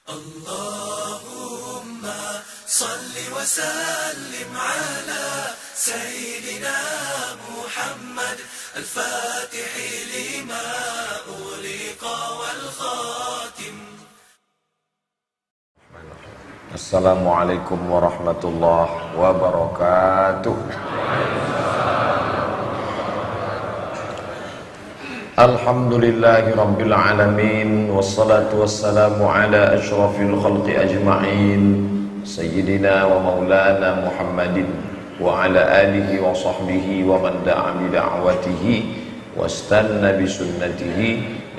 اللهم صل وسلم على سيدنا محمد الفاتح لما أغلق والخاتم. Assalamualaikum warahmatullahi wabarakatuh. Alhamdulillahi rabbil alamin, wassalatu wassalamu ala asyrafil khalqi ajma'in, sayyidina wa maulana Muhammadin wa ala alihi wa sahbihi wa man da'a bi da'watihi wastanna bi sunnatihi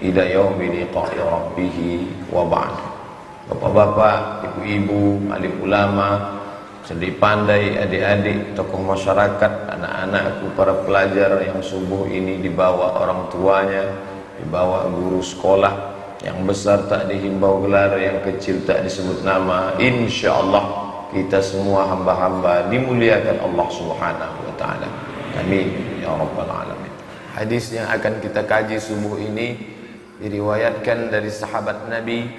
ila yaumi liqa'i rabbih wa ba'd. Bapak-bapak, ibu-ibu, alim ulama, sedih pandai, adik-adik, tokoh masyarakat, anak-anakku, para pelajar yang subuh ini dibawa orang tuanya, dibawa guru sekolah, yang besar tak dihimbau gelar, yang kecil tak disebut nama. Insyaallah kita semua hamba-hamba dimuliakan Allah Subhanahu wa taala. Amin ya rabbal alamin. Hadis yang akan kita kaji subuh ini diriwayatkan dari sahabat Nabi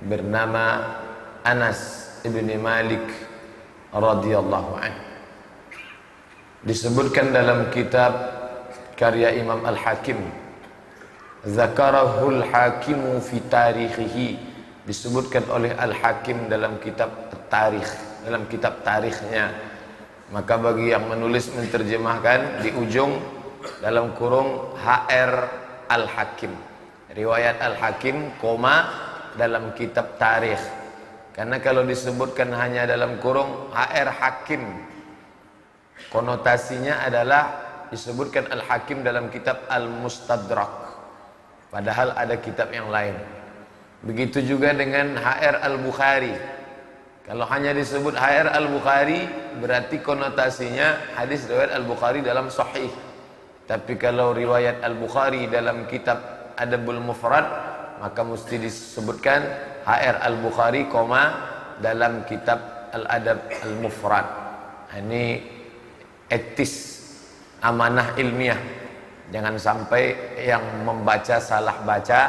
bernama Anas ibn Malik radhiyallahu anhu. Disebutkan dalam kitab karya Imam Al-Hakim, Zakarahul Hakimu fi tarikhihi, disebutkan oleh Al-Hakim dalam kitab tarikh, dalam kitab tarikhnya. Maka bagi yang menulis menterjemahkan di ujung dalam kurung HR Al-Hakim, riwayat Al-Hakim, dalam kitab tarikh. Karena kalau disebutkan hanya dalam kurung HR Hakim, konotasinya adalah disebutkan Al-Hakim dalam kitab Al-Mustadrak, padahal ada kitab yang lain. Begitu juga dengan HR Al-Bukhari. Kalau hanya disebut HR Al-Bukhari, berarti konotasinya hadis riwayat Al-Bukhari dalam Sahih. Tapi kalau riwayat Al-Bukhari dalam kitab Adabul Mufrad, maka mesti disebutkan HR Al-Bukhari, dalam kitab Al-Adab Al-Mufrad. Ini etis, amanah ilmiah. Jangan sampai yang membaca salah baca,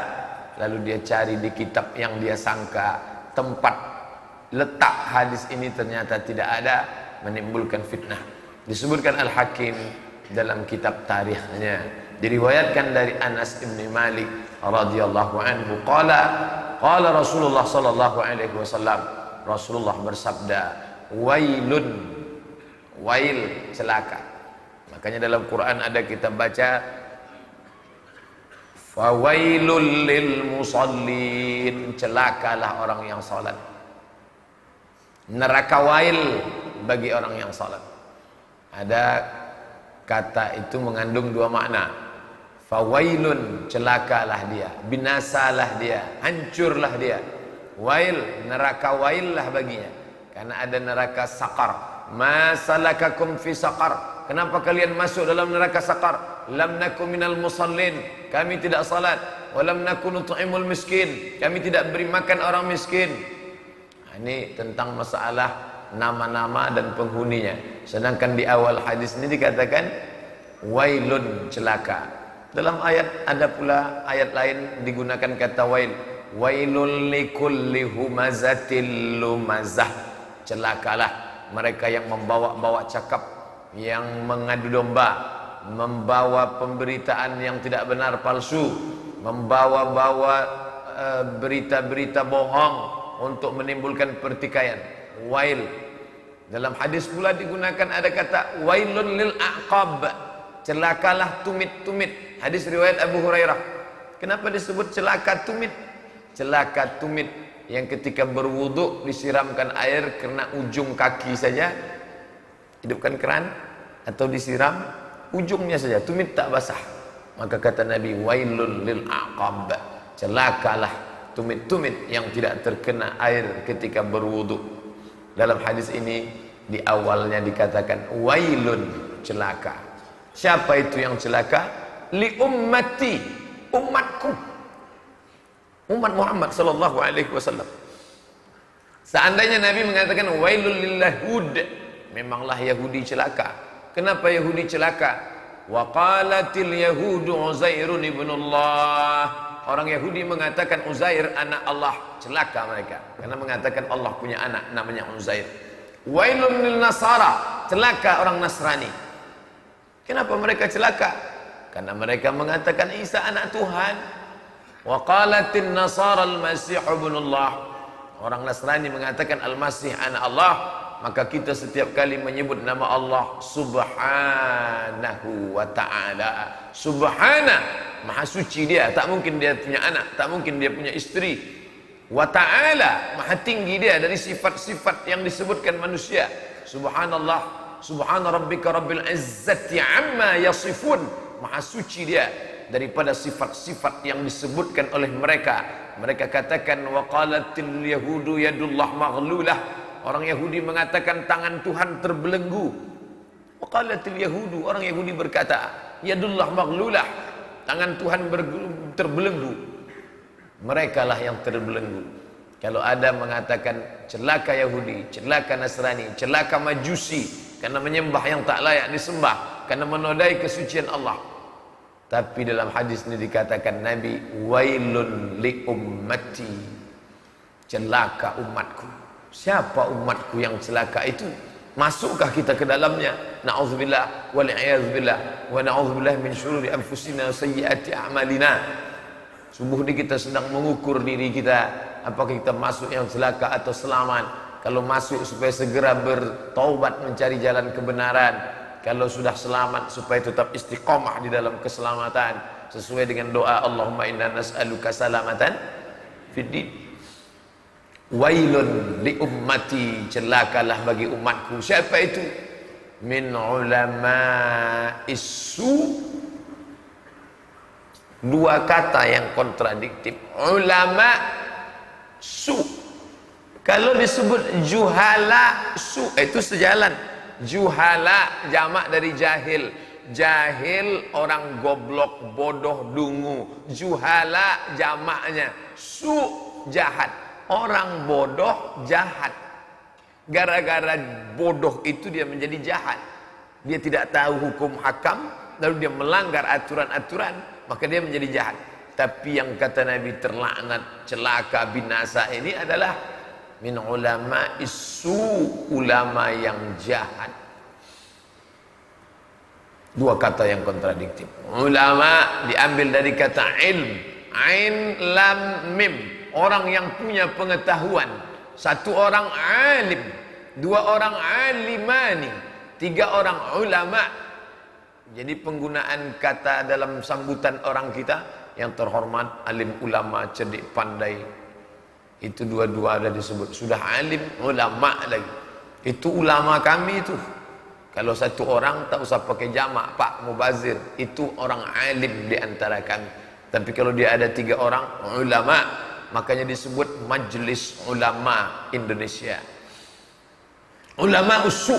lalu dia cari di kitab yang dia sangka tempat letak hadis ini ternyata tidak ada, menimbulkan fitnah. Disebutkan Al-Hakim dalam kitab tarikhnya, diriwayatkan dari Anas bin Malik radhiyallahu anhu, qala Rasulullah sallallahu alaihi wasallam, Rasulullah bersabda, wailun, wail, celaka. Makanya dalam Quran ada kita baca fawailul lil musallin, celakalah orang yang salat. Neraka wail bagi orang yang salat. Ada kata itu mengandung dua makna. Fawailun, celakalah dia, binasalah dia, hancurlah dia. Wail, neraka wail lah baginya. Karena ada neraka sakar. Ma salakakum fi sakar, kenapa kalian masuk dalam neraka sakar? Lam nakum minal musallin, kami tidak salat. Wa lam nakun nut'imul miskin, kami tidak beri makan orang miskin. Ini tentang masalah nama-nama dan penghuninya. Sedangkan di awal hadis ini dikatakan wailun, celaka. Dalam ayat ada pula ayat lain digunakan kata wail. Wailul likulli humazatil lumazah, celakalah mereka yang membawa-bawa cakap, yang mengadu domba, membawa pemberitaan yang tidak benar, palsu, membawa-bawa berita-berita bohong untuk menimbulkan pertikaian. Wail. Dalam hadis pula digunakan ada kata wailun lil aqab, celakalah tumit-tumit. Hadis riwayat Abu Hurairah. Kenapa disebut celaka tumit? Celaka tumit yang ketika berwudu disiramkan air kena ujung kaki saja, hidupkan keran atau disiram ujungnya saja, tumit tak basah. Maka kata Nabi, wailun lil aqab, celakalah tumit-tumit yang tidak terkena air ketika berwudu. Dalam hadis ini di awalnya dikatakan wailun, celaka. Siapa itu yang celaka? Li ummati, umatku, umat Muhammad sallallahu alaihi wasallam. Seandainya Nabi mengatakan wailul lil yahud, memanglah Yahudi celaka. Kenapa Yahudi celaka? Wa qalatil yahudu Uzairun ibnullah, Orang Yahudi mengatakan Uzair anak Allah, celaka mereka karena mengatakan Allah punya anak namanya Uzair. Wailun lil nasara, celaka orang Nasrani. Kenapa mereka celaka? Karena mereka mengatakan Isa anak Tuhan. Wa qalatin nasara al-masih ibnullah. Orang Nasrani mengatakan Al-Masih anak Allah, maka kita setiap kali menyebut nama Allah Subhanahu wa ta'ala. Subhana, maha suci dia, tak mungkin dia punya anak, tak mungkin dia punya istri. Wa ta'ala, maha tinggi dia dari sifat-sifat yang disebutkan manusia. Subhanallah, subhana rabbika rabbil izzati amma yasifun. Maha suci dia daripada sifat-sifat yang disebutkan oleh mereka. Mereka katakan waqalatil yahudu yadullah maghlulah. Orang Yahudi mengatakan tangan Tuhan terbelenggu. Waqalatil yahudu, orang Yahudi berkata yadullah maghlulah, tangan Tuhan terbelenggu. Mereka lah yang terbelenggu. Kalau ada mengatakan celaka Yahudi, celaka Nasrani, celaka Majusi karena menyembah yang tak layak disembah, karena menodai kesucian Allah. Tapi dalam hadis ini dikatakan Nabi, wailun li ummati, celaka umatku. Siapa umatku yang celaka itu? Masukkah kita ke dalamnya? Na'udzubillah wal a'yadzubillah wa na'udzubillah min syururi anfusina wa sayyiati a'malina. Subuh ini kita sedang mengukur diri kita, apakah kita masuk yang celaka atau selamat. Kalau masuk supaya segera bertaubat mencari jalan kebenaran. Kalau sudah selamat supaya tetap istiqomah di dalam keselamatan sesuai dengan doa Allahumma inna nas'aluka salamatan fid din. Wailun li ummati, celakalah bagi umatku. Siapa itu? Min ulama isu. Dua kata yang kontradiktif. Ulama su. Kalau disebut juhala su, itu sejalan. Juhala jamak dari jahil. Jahil orang goblok, bodoh, dungu. Juhala jamaknya. Su jahat. Orang bodoh jahat. Gara-gara bodoh itu dia menjadi jahat. Dia tidak tahu hukum hakam, lalu dia melanggar aturan-aturan, maka dia menjadi jahat. Tapi yang kata Nabi terlaknat, celaka, binasa ini adalah min ulama isu, ulama yang jahat. Dua kata yang kontradiktif. Ulama diambil dari kata ilm, ain lam mim, orang yang punya pengetahuan. Satu orang alim, dua orang alimani, tiga orang ulama. Jadi penggunaan kata dalam sambutan orang kita yang terhormat, alim, ulama, cerdik, pandai, itu dua-dua ada disebut. Sudah alim, ulama lagi. Itu ulama kami itu. Kalau satu orang tak usah pakai jamak, Pak Mubazir, itu orang alim di antara kami. Tapi kalau dia ada tiga orang ulama, makanya disebut Majelis Ulama Indonesia. Ulama usu,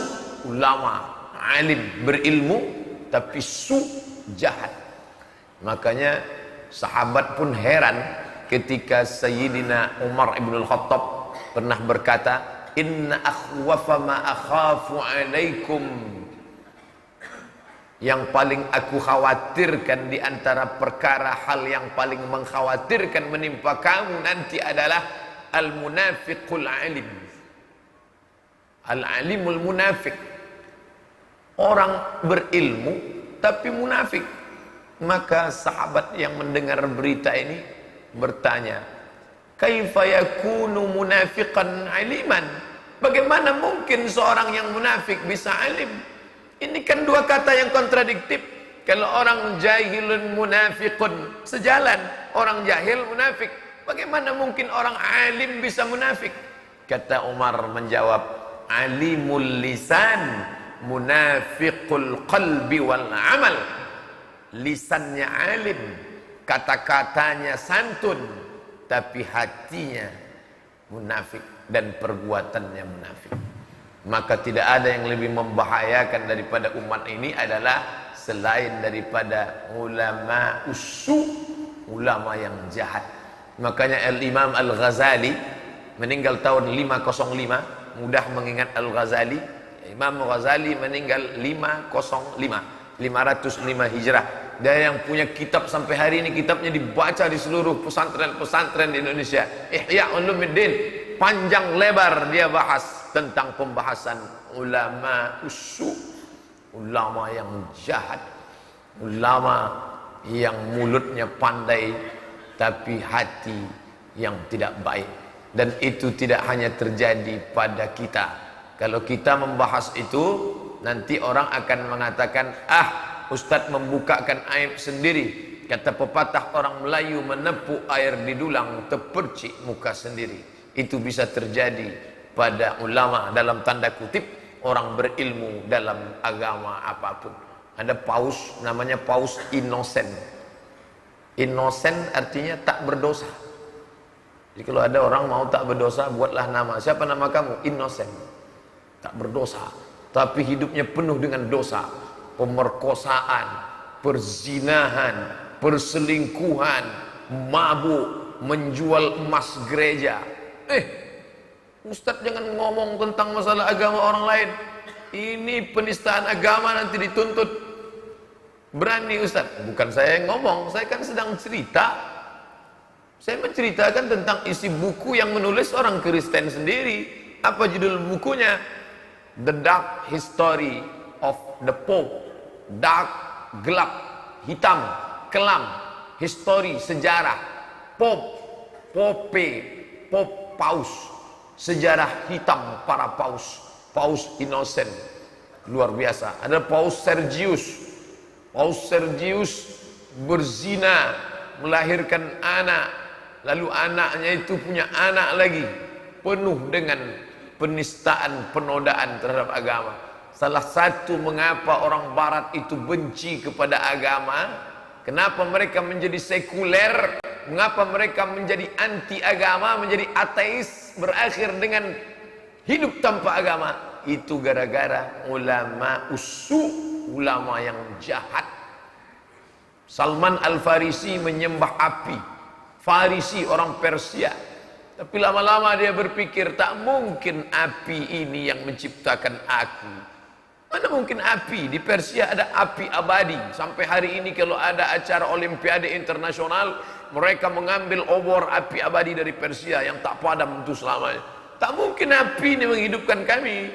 ulama alim, berilmu, tapi su, jahat. Makanya sahabat pun heran ketika Sayyidina Umar ibn al-Khattab pernah berkata, inna akhwafa ma akhafu alaikum, yang paling aku khawatirkan di antara perkara hal yang paling mengkhawatirkan menimpa kamu nanti adalah al-munafiqul alim. Al-alimul munafik, orang berilmu tapi munafik. Maka sahabat yang mendengar berita ini bertanya, kaifa yakunu munafiqan aliman? Bagaimana mungkin seorang yang munafik bisa alim? Ini kan dua kata yang kontradiktif. Kalau orang jahilun munafiqun, sejalan. Orang jahil munafik. Bagaimana mungkin orang alim bisa munafik? Kata Umar menjawab, alimul lisan munafiqul qalbi wal amal. Lisannya alim, kata-katanya santun, tapi hatinya munafik dan perbuatannya munafik. Maka tidak ada yang lebih membahayakan daripada umat ini adalah selain daripada ulama usu, ulama yang jahat. Makanya Al-Imam Al-Ghazali meninggal tahun 505, mudah mengingat Al-Ghazali. Imam Ghazali meninggal 505 Hijrah. Dia yang punya kitab sampai hari ini, kitabnya dibaca di seluruh pesantren-pesantren di Indonesia. Ihya Ulumuddin, panjang lebar dia bahas tentang pembahasan ulama usu, ulama yang jahat, ulama yang mulutnya pandai tapi hati yang tidak baik. Dan itu tidak hanya terjadi pada kita. Kalau kita membahas itu, nanti orang akan mengatakan, Ustadz membukakan aib sendiri. Kata pepatah orang Melayu, menepuk air di dulang, terpercik muka sendiri. Itu bisa terjadi pada ulama, dalam tanda kutip orang berilmu dalam agama apapun. Ada paus, namanya paus Innocent. Innocent artinya tak berdosa. Jadi kalau ada orang mau tak berdosa, buatlah nama. Siapa nama kamu? Innocent. Tak berdosa, tapi hidupnya penuh dengan dosa. Pemerkosaan, perzinahan, perselingkuhan, mabuk, menjual emas gereja. Ustadz jangan ngomong tentang masalah agama orang lain. Ini penistaan agama, nanti dituntut. Berani Ustadz? Bukan saya yang ngomong, saya kan sedang cerita. Saya menceritakan tentang isi buku yang menulis orang Kristen sendiri. Apa judul bukunya? The Dark History of the Pope. Dark, gelap, hitam, kelam, histori, sejarah, pope, paus, sejarah hitam para paus, paus Innocent, luar biasa. Ada paus Sergius berzina, melahirkan anak, lalu anaknya itu punya anak lagi, penuh dengan penistaan, penodaan terhadap agama. Salah satu mengapa orang barat itu benci kepada agama, kenapa mereka menjadi sekuler, mengapa mereka menjadi anti agama, menjadi ateis, berakhir dengan hidup tanpa agama, itu gara-gara ulama usu, ulama yang jahat. Salman Al-Farisi menyembah api. Farisi orang Persia. Tapi lama-lama dia berpikir, tak mungkin api ini yang menciptakan aku. Mana mungkin api? Di Persia ada api abadi. Sampai hari ini kalau ada acara olimpiade internasional, mereka mengambil obor api abadi dari Persia yang tak padam itu selamanya. Tak mungkin api ini menghidupkan kami.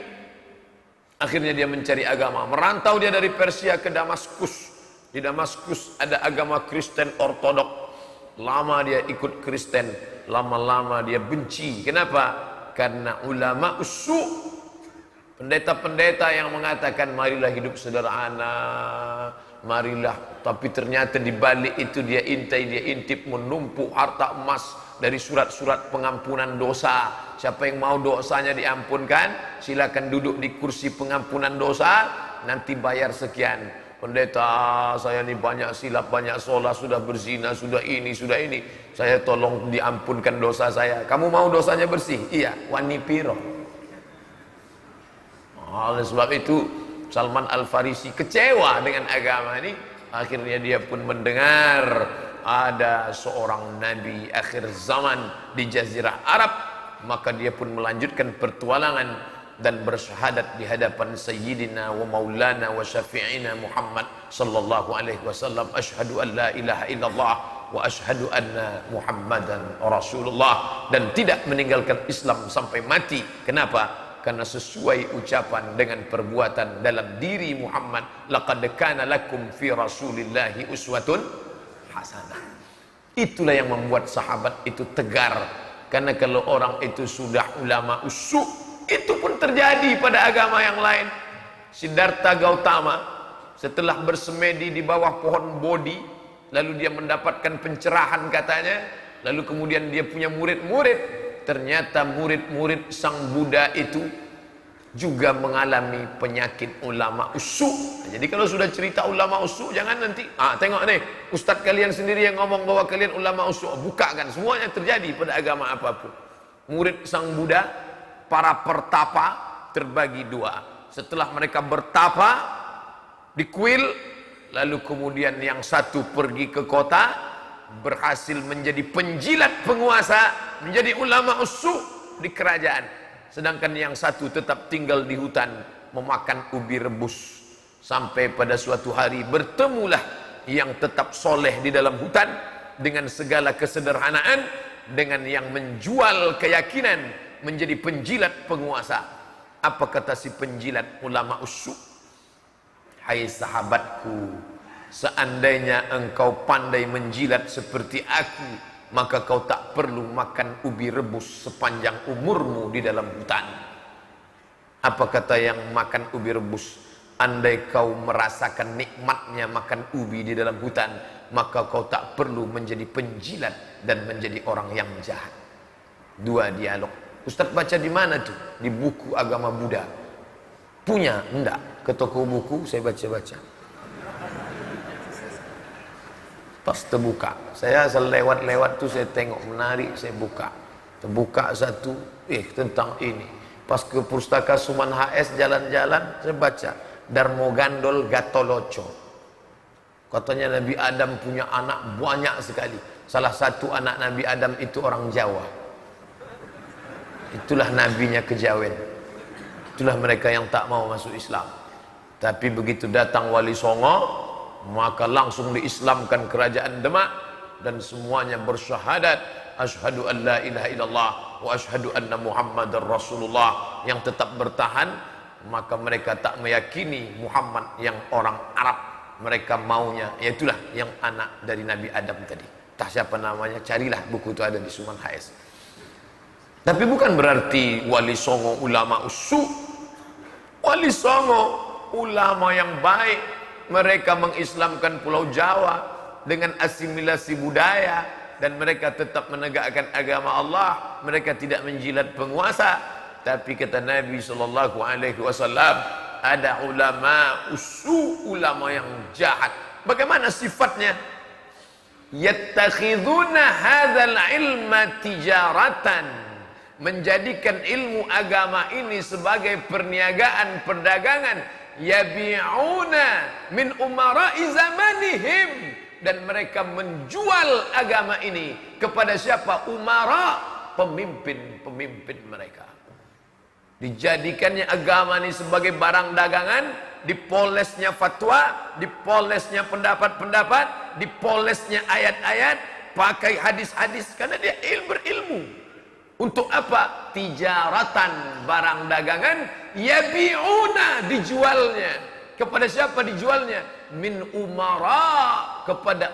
Akhirnya dia mencari agama. Merantau dia dari Persia ke Damaskus. Di Damaskus ada agama Kristen Ortodok. Lama dia ikut Kristen, lama-lama dia benci. Kenapa? Karena ulama usu, pendeta-pendeta yang mengatakan marilah hidup sederhana, marilah, tapi ternyata di balik itu dia intip menumpuk harta emas dari surat-surat pengampunan dosa. Siapa yang mau dosanya diampunkan, silakan duduk di kursi pengampunan dosa, nanti bayar sekian. Pendeta, saya ini banyak silap, banyak salah, sudah berzina, sudah ini, saya tolong diampunkan dosa saya. Kamu mau dosanya bersih? Iya, wani piro. Oleh sebab itu Salman Al-Farisi kecewa dengan agama ini. Akhirnya dia pun mendengar ada seorang nabi akhir zaman di Jazirah Arab, maka dia pun melanjutkan pertualangan dan bersyahadat di hadapan Sayyidina wa Maulana wa Syafi'ina Muhammad sallallahu alaihi wasallam, asyhadu an la ilaha illallah wa asyhadu anna Muhammadan Rasulullah, dan tidak meninggalkan Islam sampai mati. Kenapa? Karena sesuai ucapan dengan perbuatan dalam diri Muhammad, laqad kana lakum fi rasulillahi uswatun hasanah. Itulah yang membuat sahabat itu tegar. Karena kalau orang itu sudah ulama usuk, itu pun terjadi pada agama yang lain. Siddhartha Gautama setelah bersemedi di bawah pohon Bodhi, lalu dia mendapatkan pencerahan katanya, lalu kemudian dia punya murid-murid. Ternyata murid-murid sang Buddha itu juga mengalami penyakit ulama usuk. Jadi kalau sudah cerita ulama usuk, jangan nanti tengok nih, ustadz kalian sendiri yang ngomong bahwa kalian ulama usuk. Buka kan, semuanya terjadi pada agama apapun. Murid sang Buddha, para pertapa terbagi dua. Setelah mereka bertapa di kuil, lalu kemudian yang satu pergi ke kota, berhasil menjadi penjilat penguasa, menjadi ulama usuk di kerajaan. Sedangkan yang satu tetap tinggal di hutan, memakan ubi rebus. Sampai pada suatu hari bertemulah yang tetap soleh di dalam hutan dengan segala kesederhanaan, dengan yang menjual keyakinan menjadi penjilat penguasa. Apa kata si penjilat ulama usyuk? Hai sahabatku, seandainya engkau pandai menjilat seperti aku, maka kau tak perlu makan ubi rebus sepanjang umurmu di dalam hutan. Apa kata yang makan ubi rebus? Andai kau merasakan nikmatnya makan ubi di dalam hutan, maka kau tak perlu menjadi penjilat dan menjadi orang yang jahat. Dua dialog. Ustaz baca di mana tuh? Di buku agama Buddha. Punya? Enggak. Ke toko buku saya baca-baca. Pas terbuka, saya asal lewat-lewat tuh saya tengok menarik, saya buka. Terbuka satu, tentang ini. Pas ke Pustaka Suman HS jalan-jalan, saya baca Darmo Gandol Gatoloco. Katanya Nabi Adam punya anak banyak sekali. Salah satu anak Nabi Adam itu orang Jawa. Itulah nabinya kejawen. Itulah mereka yang tak mau masuk Islam. Tapi begitu datang Wali Songo, maka langsung diislamkan kerajaan Demak, dan semuanya bersyahadat asyhadu an la ilaha illallah wa asyhadu anna Muhammadar Rasulullah. Yang tetap bertahan, maka mereka tak meyakini Muhammad yang orang Arab. Mereka maunya, yaitulah yang anak dari Nabi Adam tadi. Tak siapa namanya, carilah buku itu ada di Suman HS. Tapi bukan berarti Wali Songo ulama usuk. Wali Songo ulama yang baik. Mereka mengislamkan Pulau Jawa dengan asimilasi budaya, dan mereka tetap menegakkan agama Allah. Mereka tidak menjilat penguasa. Tapi kata Nabi SAW, ada ulama usu, ulama yang jahat. Bagaimana sifatnya? Yattakhiduna hadzal ilma tijaratan, menjadikan ilmu agama ini sebagai perniagaan, perdagangan. Yabi'una min umara'i zamanihim, dan mereka menjual agama ini kepada siapa? Umara, pemimpin-pemimpin mereka. Dijadikannya agama ini sebagai barang dagangan, dipolesnya fatwa, dipolesnya pendapat-pendapat, dipolesnya ayat-ayat, pakai hadis-hadis, karena dia berilmu. Untuk apa? Tijaratan, barang dagangan. Yabi'una, dijualnya. Kepada siapa dijualnya? Min umara, kepada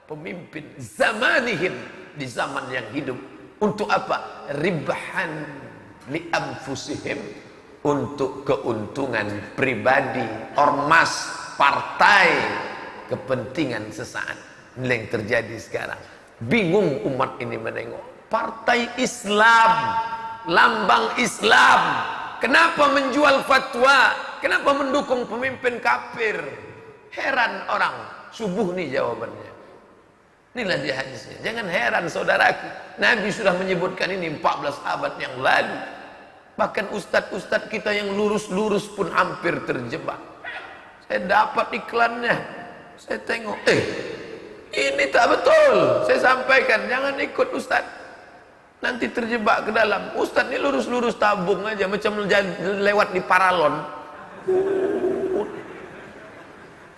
pemimpin zamanihim, di zaman yang hidup. Untuk apa? Ribahan li anfusihim, untuk keuntungan pribadi, ormas, partai, kepentingan sesaat. Ini yang terjadi sekarang. Bingung umat ini menengok. Partai Islam, lambang Islam, kenapa menjual fatwa? Kenapa mendukung pemimpin kafir? Heran orang. Subuh nih jawabannya. Inilah dia hadisnya. Jangan heran saudaraku, Nabi sudah menyebutkan ini 14 abad yang lalu. Bahkan ustadz-ustadz kita yang lurus-lurus pun hampir terjebak. Saya dapat iklannya, saya tengok, ini tak betul. Saya sampaikan, jangan ikut ustadz, nanti terjebak ke dalam. Ustadz ini lurus-lurus tabung aja, macam lewat di paralon.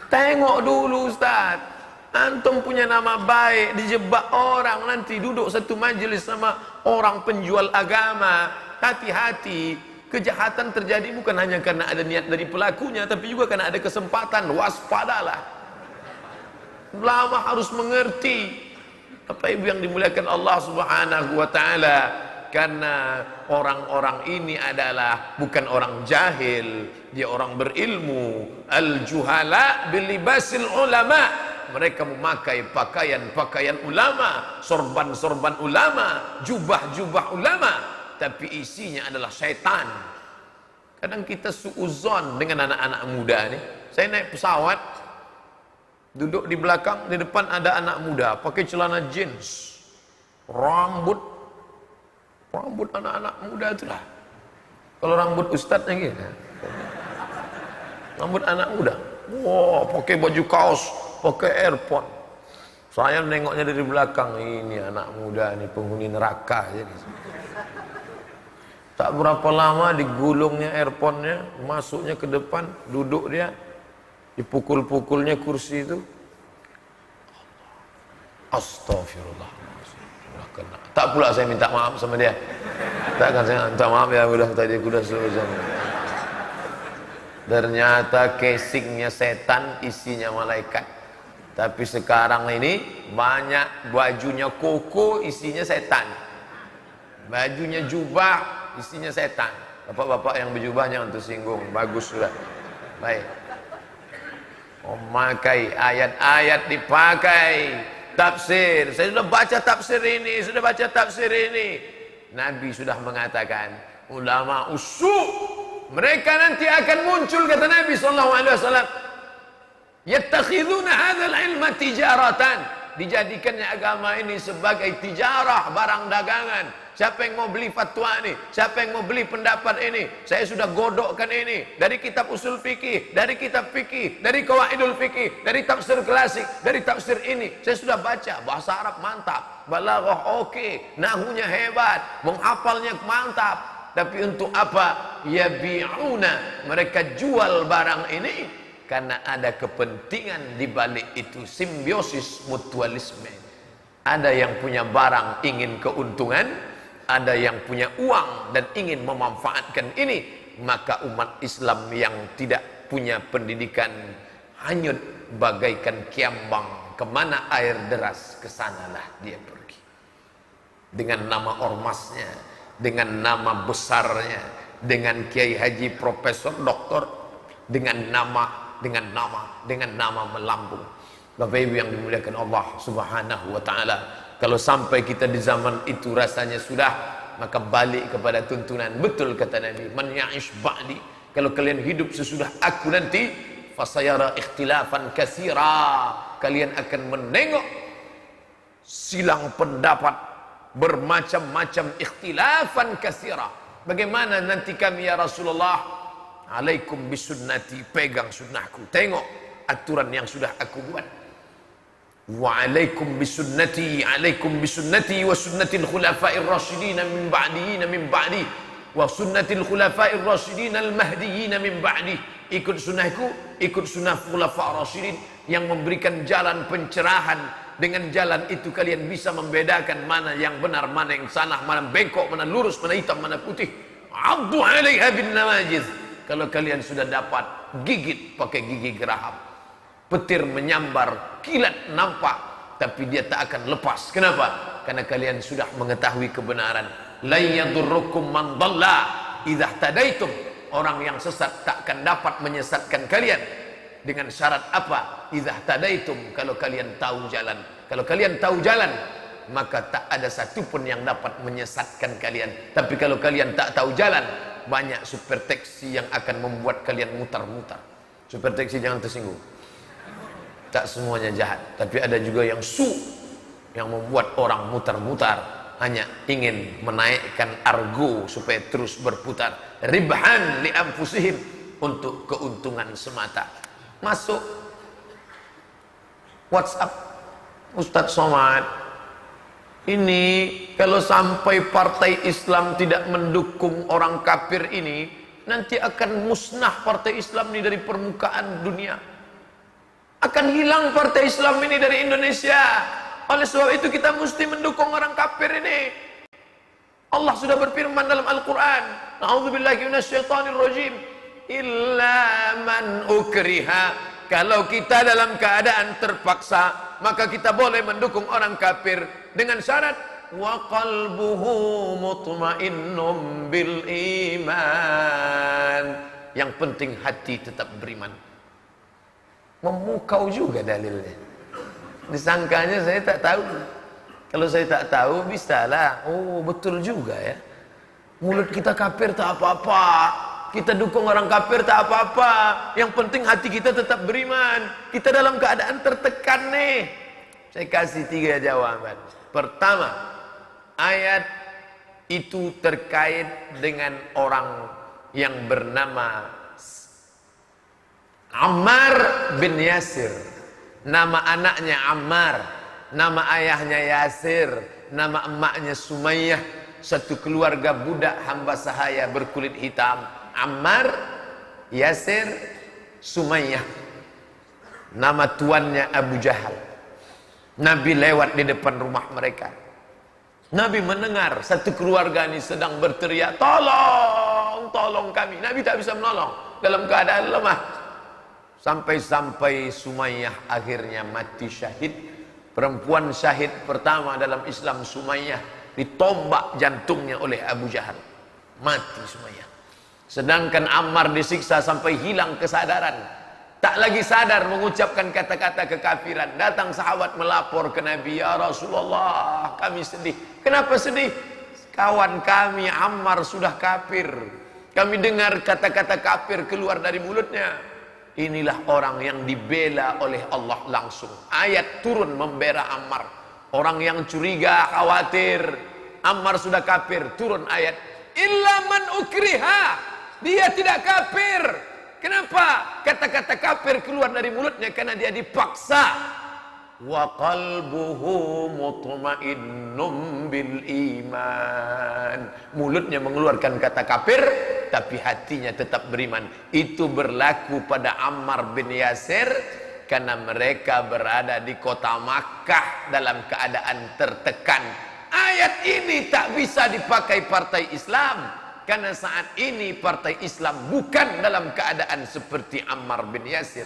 Tengok dulu ustadz, antum punya nama baik, dijebak orang, nanti duduk satu majelis sama orang penjual agama. Hati-hati, kejahatan terjadi bukan hanya karena ada niat dari pelakunya, tapi juga karena ada kesempatan. Waspadalah. Ulama harus mengerti. Bapak Ibu yang dimuliakan Allah Subhanahu wa taala, karena orang-orang ini adalah bukan orang jahil, dia orang berilmu. Al-juhala bilibasil ulama, mereka memakai pakaian-pakaian ulama, sorban-sorban ulama, jubah-jubah ulama, tapi isinya adalah syaitan. Kadang kita suuzon dengan anak-anak muda nih. Saya naik pesawat, duduk di belakang, di depan ada anak muda pakai celana jeans, rambut anak-anak muda itulah. Kalau rambut ustadznya gitu, rambut anak muda, wow, pakai baju kaos, pakai earphone. Saya nengoknya dari belakang, ini anak muda ini penghuni neraka jadi. Tak berapa lama digulungnya earphone-nya, masuknya ke depan, duduk dia, dipukul-pukulnya kursi itu. Astagfirullah. Tak pula saya minta maaf sama dia. Takkan saya minta maaf ya, udah tadi aku udah selesai. Ternyata casingnya setan, isinya malaikat. Tapi sekarang ini banyak bajunya koko, isinya setan. Bajunya jubah, isinya setan. Bapak-bapak yang berjubah jangan tersinggung, bagus sudah. Baik. Memakai ayat-ayat dipakai. Tafsir, saya sudah baca tafsir ini, sudah baca tafsir ini. Nabi sudah mengatakan, ulama usul, mereka nanti akan muncul, kata Nabi SAW. Yattakhiduna hadzal ilma tijaratan, dijadikannya agama ini sebagai tijarah, barang dagangan. Siapa yang mau beli fatwa ini? Siapa yang mau beli pendapat ini? Saya sudah godokkan ini dari kitab usul fikih, dari kitab fikih, dari qawaidul fikih, dari tafsir klasik, dari tafsir ini. Saya sudah baca, bahasa Arab mantap, balaghah oke, nahunya hebat, menghafalnya mantap. Tapi untuk apa? Yabi'una, mereka jual barang ini karena ada kepentingan di balik itu, simbiosis mutualisme. Ada yang punya barang ingin keuntungan, ada yang punya uang dan ingin memanfaatkan ini. Maka umat Islam yang tidak punya pendidikan hanyut bagaikan kiambang. Kemana air deras, kesanalah dia pergi. Dengan nama ormasnya, dengan nama besarnya, dengan kiai haji, profesor, doktor, dengan nama melambung. Bapak Ibu yang dimuliakan Allah Subhanahu wa taala, kalau sampai kita di zaman itu rasanya sudah, maka balik kepada tuntunan. Betul kata Nabi, man ya'ish ba'di, kalau kalian hidup sesudah aku nanti, fasayara ikhtilafan katsira, kalian akan menengok silang pendapat bermacam-macam, ikhtilafan katsira. Bagaimana nanti kami ya Rasulullah? Alaikum bisunnati, pegang sunnahku, tengok aturan yang sudah aku buat. Wa alaikum bisunnati wa sunnatil khulafa'ir rasyidin min ba'di wa sunnatil khulafa'ir rasyidin al mahdiyyin min ba'di. Ikut sunnahku, ikut sunnah khulafa'ir rasyidin yang memberikan jalan pencerahan. Dengan jalan itu kalian bisa membedakan mana yang benar, mana yang salah, mana bengkok, mana lurus, mana hitam, mana putih. Addu 'alaiha bin nawajiz. Kalau kalian sudah dapat, gigit pakai gigi geraham. Petir menyambar, kilat nampak, tapi dia tak akan lepas. Kenapa? Karena kalian sudah mengetahui kebenaran. La yadurrukum man dhalla idza tadaitum. Orang yang sesat tak akan dapat menyesatkan kalian. Dengan syarat apa? Idza tadaitum, kalau kalian tahu jalan. Kalau kalian tahu jalan, maka tak ada satupun yang dapat menyesatkan kalian. Tapi kalau kalian tak tahu jalan, banyak super taksi yang akan membuat kalian mutar-mutar. Super taksi jangan tersinggung. Tak semuanya jahat, tapi ada juga yang yang membuat orang mutar-mutar, hanya ingin menaikkan argo supaya terus berputar. Ribhan li anfusihim, untuk keuntungan semata. Masuk WhatsApp Ustadz Somad, ini kalau sampai partai Islam tidak mendukung orang kafir ini, nanti akan musnah partai Islam ini dari permukaan dunia. Akan hilang partai Islam ini dari Indonesia. Oleh sebab itu kita mesti mendukung orang kafir ini. Allah sudah berfirman dalam Al-Quran, A'udzubillahi minasyaitonirrajim, illa man ukriha. Kalau kita dalam keadaan terpaksa, maka kita boleh mendukung orang kafir dengan syarat wa qalbuhu mutmainnum bil iman. Yang penting hati tetap beriman. Memukau juga dalilnya. Disangkanya saya tak tahu. Kalau saya tak tahu, bisalah. Oh, betul juga ya. Mulut kita kafir tak apa-apa. Kita dukung orang kafir tak apa-apa. Yang penting hati kita tetap beriman. Kita dalam keadaan tertekan nih. Saya kasih 3 jawaban. Pertama, ayat itu terkait dengan orang yang bernama Ammar bin Yasir. Nama anaknya Ammar, nama ayahnya Yasir, nama emaknya Sumayyah. Satu keluarga budak hamba sahaya berkulit hitam. Ammar, Yasir, Sumayyah. Nama tuannya Abu Jahal. Nabi lewat di depan rumah mereka. Nabi mendengar satu keluarga ini sedang berteriak, tolong, tolong kami. Nabi tak bisa menolong dalam keadaan lemah. Sampai-sampai Sumayyah akhirnya mati syahid. Perempuan syahid pertama dalam Islam, Sumayyah, ditombak jantungnya oleh Abu Jahal. Mati Sumayyah. Sedangkan Ammar disiksa sampai hilang kesadaran. Tak lagi sadar mengucapkan kata-kata kekafiran. Datang sahabat melapor ke Nabi, ya Rasulullah, kami sedih. Kenapa sedih? Kawan kami Ammar sudah kafir. Kami dengar kata-kata kafir keluar dari mulutnya. Inilah orang yang dibela oleh Allah langsung. Ayat turun membela Ammar. Orang yang curiga, khawatir Ammar sudah kafir, turun ayat, illa man ukriha. Dia tidak kafir. Kenapa? Kata-kata kafir keluar dari mulutnya karena dia dipaksa. Wa qalbuhu mutmainnum bil iman. Mulutnya mengeluarkan kata kafir, tapi hatinya tetap beriman. Itu berlaku pada Ammar bin Yasir karena mereka berada di kota Makkah dalam keadaan tertekan. Ayat ini tak bisa dipakai partai Islam. Karena saat ini partai Islam bukan dalam keadaan seperti Ammar bin Yasir.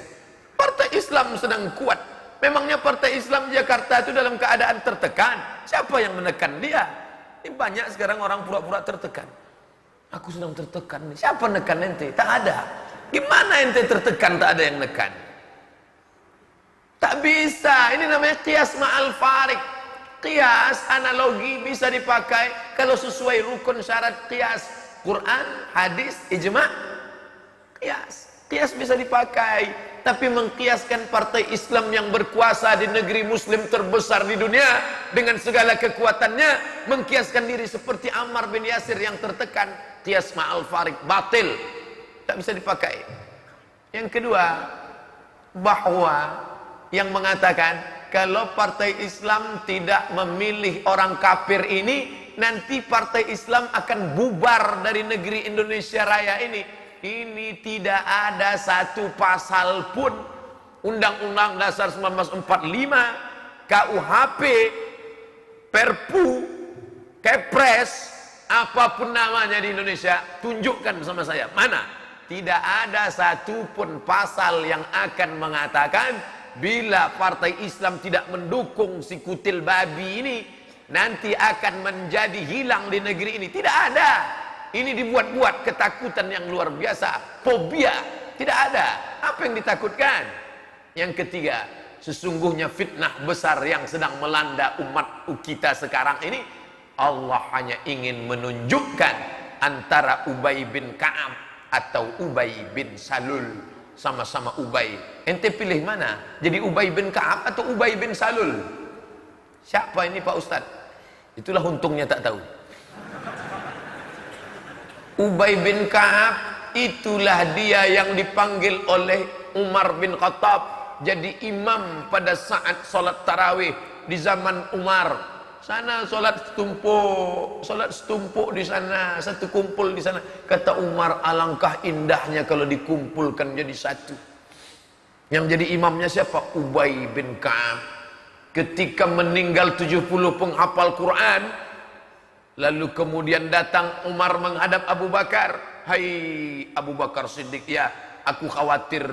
Partai Islam sedang kuat. Memangnya partai Islam Jakarta itu dalam keadaan tertekan? Siapa yang menekan dia? Ini banyak sekarang orang pura-pura tertekan. Aku sedang tertekan. Siapa menekan ente? Tak ada. Gimana ente tertekan tak ada yang menekan? Tak bisa. Ini namanya qiyas ma'al farik. Qiyas, analogi bisa dipakai kalau sesuai rukun syarat qiyas. Quran, hadis, ijma', qiyas. Qiyas bisa dipakai, tapi mengkiaskan partai Islam yang berkuasa di negeri muslim terbesar di dunia dengan segala kekuatannya, mengkiaskan diri seperti Ammar bin Yasir yang tertekan, qiyas ma'al farik, batil, tak bisa dipakai. Yang kedua, bahwa yang mengatakan kalau partai Islam tidak memilih orang kafir ini, nanti partai Islam akan bubar dari negeri Indonesia Raya ini. Ini tidak ada satu pasal pun Undang-Undang Dasar 1945, KUHP, Perpu, Kepres, apapun namanya di Indonesia, tunjukkan sama saya. Mana? Tidak ada satu pun pasal yang akan mengatakan bila partai Islam tidak mendukung si kutil babi ini, nanti akan menjadi hilang di negeri ini. Tidak ada. Ini dibuat-buat ketakutan yang luar biasa, fobia. Tidak ada. Apa yang ditakutkan? Yang ketiga, sesungguhnya fitnah besar yang sedang melanda umat kita sekarang ini, Allah hanya ingin menunjukkan antara Ubay bin Ka'ab atau Ubay bin Salul. Sama-sama Ubay. Ente pilih mana? Jadi Ubay bin Ka'ab atau Ubay bin Salul? Siapa ini Pak Ustadz? Itulah untungnya tak tahu. Ubay bin Ka'ab itulah dia yang dipanggil oleh Umar bin Khattab jadi imam pada saat solat tarawih di zaman Umar. Sana solat setumpuk di sana, satu kumpul di sana. Kata Umar, alangkah indahnya kalau dikumpulkan jadi satu. Yang jadi imamnya siapa? Ubay bin Ka'ab. Ketika meninggal 70 penghafal Quran, lalu kemudian datang Umar menghadap Abu Bakar. Hai Abu Bakar Siddiq, ya aku khawatir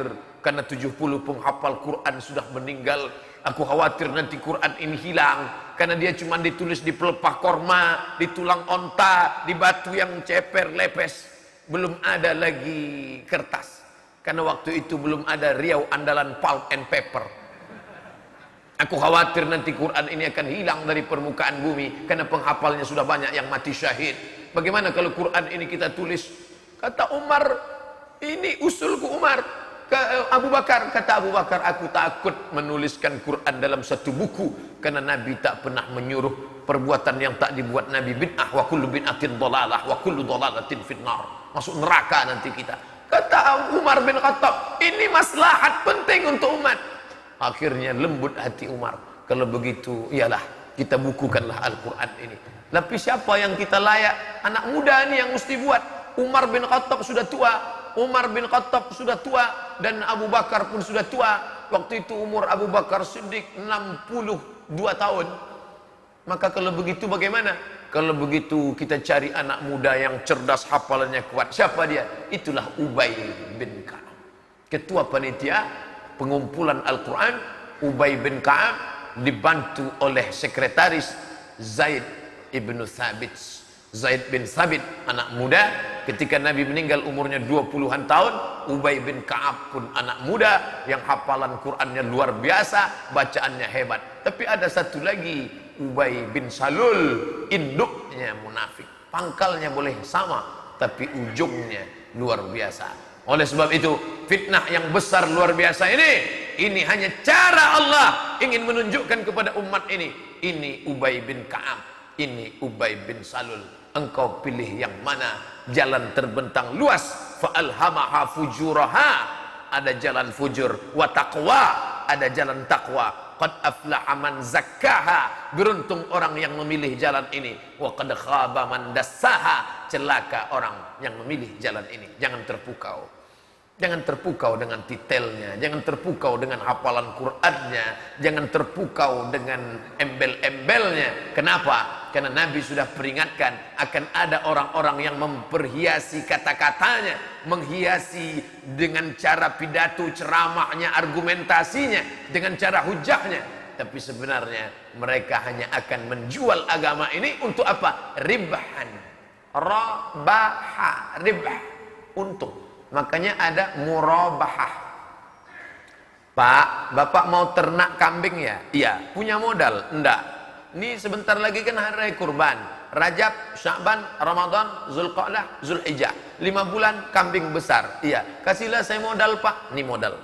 karena 70 penghafal Quran sudah meninggal. Aku khawatir nanti Quran ini hilang karena dia cuma ditulis di pelepah korma, di tulang onta, di batu yang ceper lepes. Belum ada lagi kertas. Karena waktu itu belum ada Riau andalan pulp and paper. Aku khawatir nanti Quran ini akan hilang dari permukaan bumi karena penghafalnya sudah banyak yang mati syahid. Bagaimana kalau Quran ini kita tulis? Kata Umar, ini usulku Umar. Ke Abu Bakar, kata Abu Bakar, aku takut menuliskan Quran dalam satu buku karena Nabi tak pernah menyuruh perbuatan yang tak dibuat Nabi, bid'ah, wa kullu bid'atin dhalalah wa kullu dhalalatin finnar. Masuk neraka nanti kita. Kata Umar bin Khattab, ini maslahat penting untuk umat. Akhirnya lembut hati Umar. Kalau begitu, iyalah kita bukukanlah Al-Quran ini. Tapi siapa yang kita layak? Anak muda ini yang mesti buat. Umar bin Khattab sudah tua. Umar bin Khattab sudah tua dan Abu Bakar pun sudah tua. Waktu itu umur Abu Bakar Siddiq 62 2 tahun. Maka kalau begitu bagaimana? Kalau begitu kita cari anak muda yang cerdas, hafalannya kuat. Siapa dia? Itulah Ubay bin Ka'ab, ketua panitia pengumpulan Al-Quran. Ubay bin Ka'ab dibantu oleh sekretaris Zaid ibnu Thabit. Zaid bin Thabit, anak muda. Ketika Nabi meninggal umurnya 20-an tahun, Ubay bin Ka'ab pun anak muda yang hafalan Qurannya luar biasa, bacaannya hebat. Tapi ada satu lagi, Ubay bin Salul, induknya munafik. Pangkalnya boleh sama, tapi ujungnya luar biasa. Oleh sebab itu, fitnah yang besar luar biasa ini hanya cara Allah ingin menunjukkan kepada umat ini. Ini Ubay bin Ka'ab, ini Ubay bin Salul. Engkau pilih yang mana? Jalan terbentang luas. Fa'alhamaha fujuraha, ada jalan fujur. Wa taqwa, ada jalan taqwa. Qad aflaha man zakkaha, beruntung orang yang memilih jalan ini. Wa qad khaba man dassaha, celaka orang yang memilih jalan ini. Jangan terpukau. Jangan terpukau dengan titelnya, jangan terpukau dengan hafalan Qur'annya, jangan terpukau dengan embel-embelnya. Kenapa? Karena Nabi sudah peringatkan akan ada orang-orang yang memperhiasi kata-katanya, menghiasi dengan cara pidato, ceramahnya, argumentasinya, dengan cara hujahnya. Tapi sebenarnya mereka hanya akan menjual agama ini untuk apa? Ribhan, rabaha, ribah, untung. Makanya ada murabahah. Pak, Bapak mau ternak kambing ya? Iya. Punya modal? Enggak. Ini sebentar lagi kan hari raya kurban. Rajab, Sya'ban, Ramadan, Zulqa'dah, Zulhijjah. 5 bulan kambing besar. Iya. Kasihlah saya modal, Pak. Ini modal.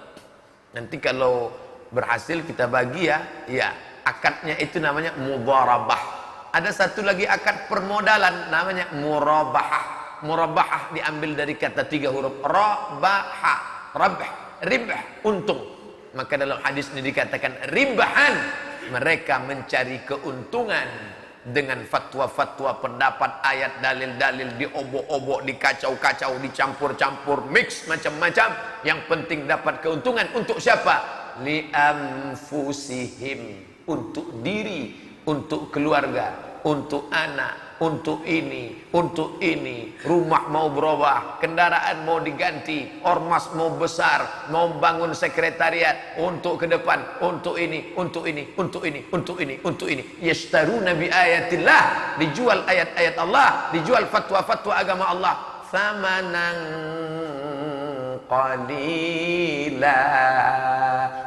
Nanti kalau berhasil kita bagi ya. Iya. Akadnya itu namanya mudharabah. Ada satu lagi akad permodalan namanya murabahah. Murabahah diambil dari kata 3 huruf rabaha, rabh, ribah, untung. Maka dalam hadis ini dikatakan ribahan, mereka mencari keuntungan dengan fatwa-fatwa, pendapat, ayat, dalil-dalil, diobok-obok, dikacau-kacau, dicampur-campur, mix macam-macam. Yang penting dapat keuntungan. Untuk siapa? Li anfusihim, untuk diri, untuk keluarga, untuk anak, untuk ini, rumah mau berubah, kendaraan mau diganti, ormas mau besar, mau bangun sekretariat, untuk ke depan, untuk ini, yashtaruna bi ayatillah, dijual ayat-ayat Allah, dijual fatwa-fatwa agama Allah, thamanan qalila,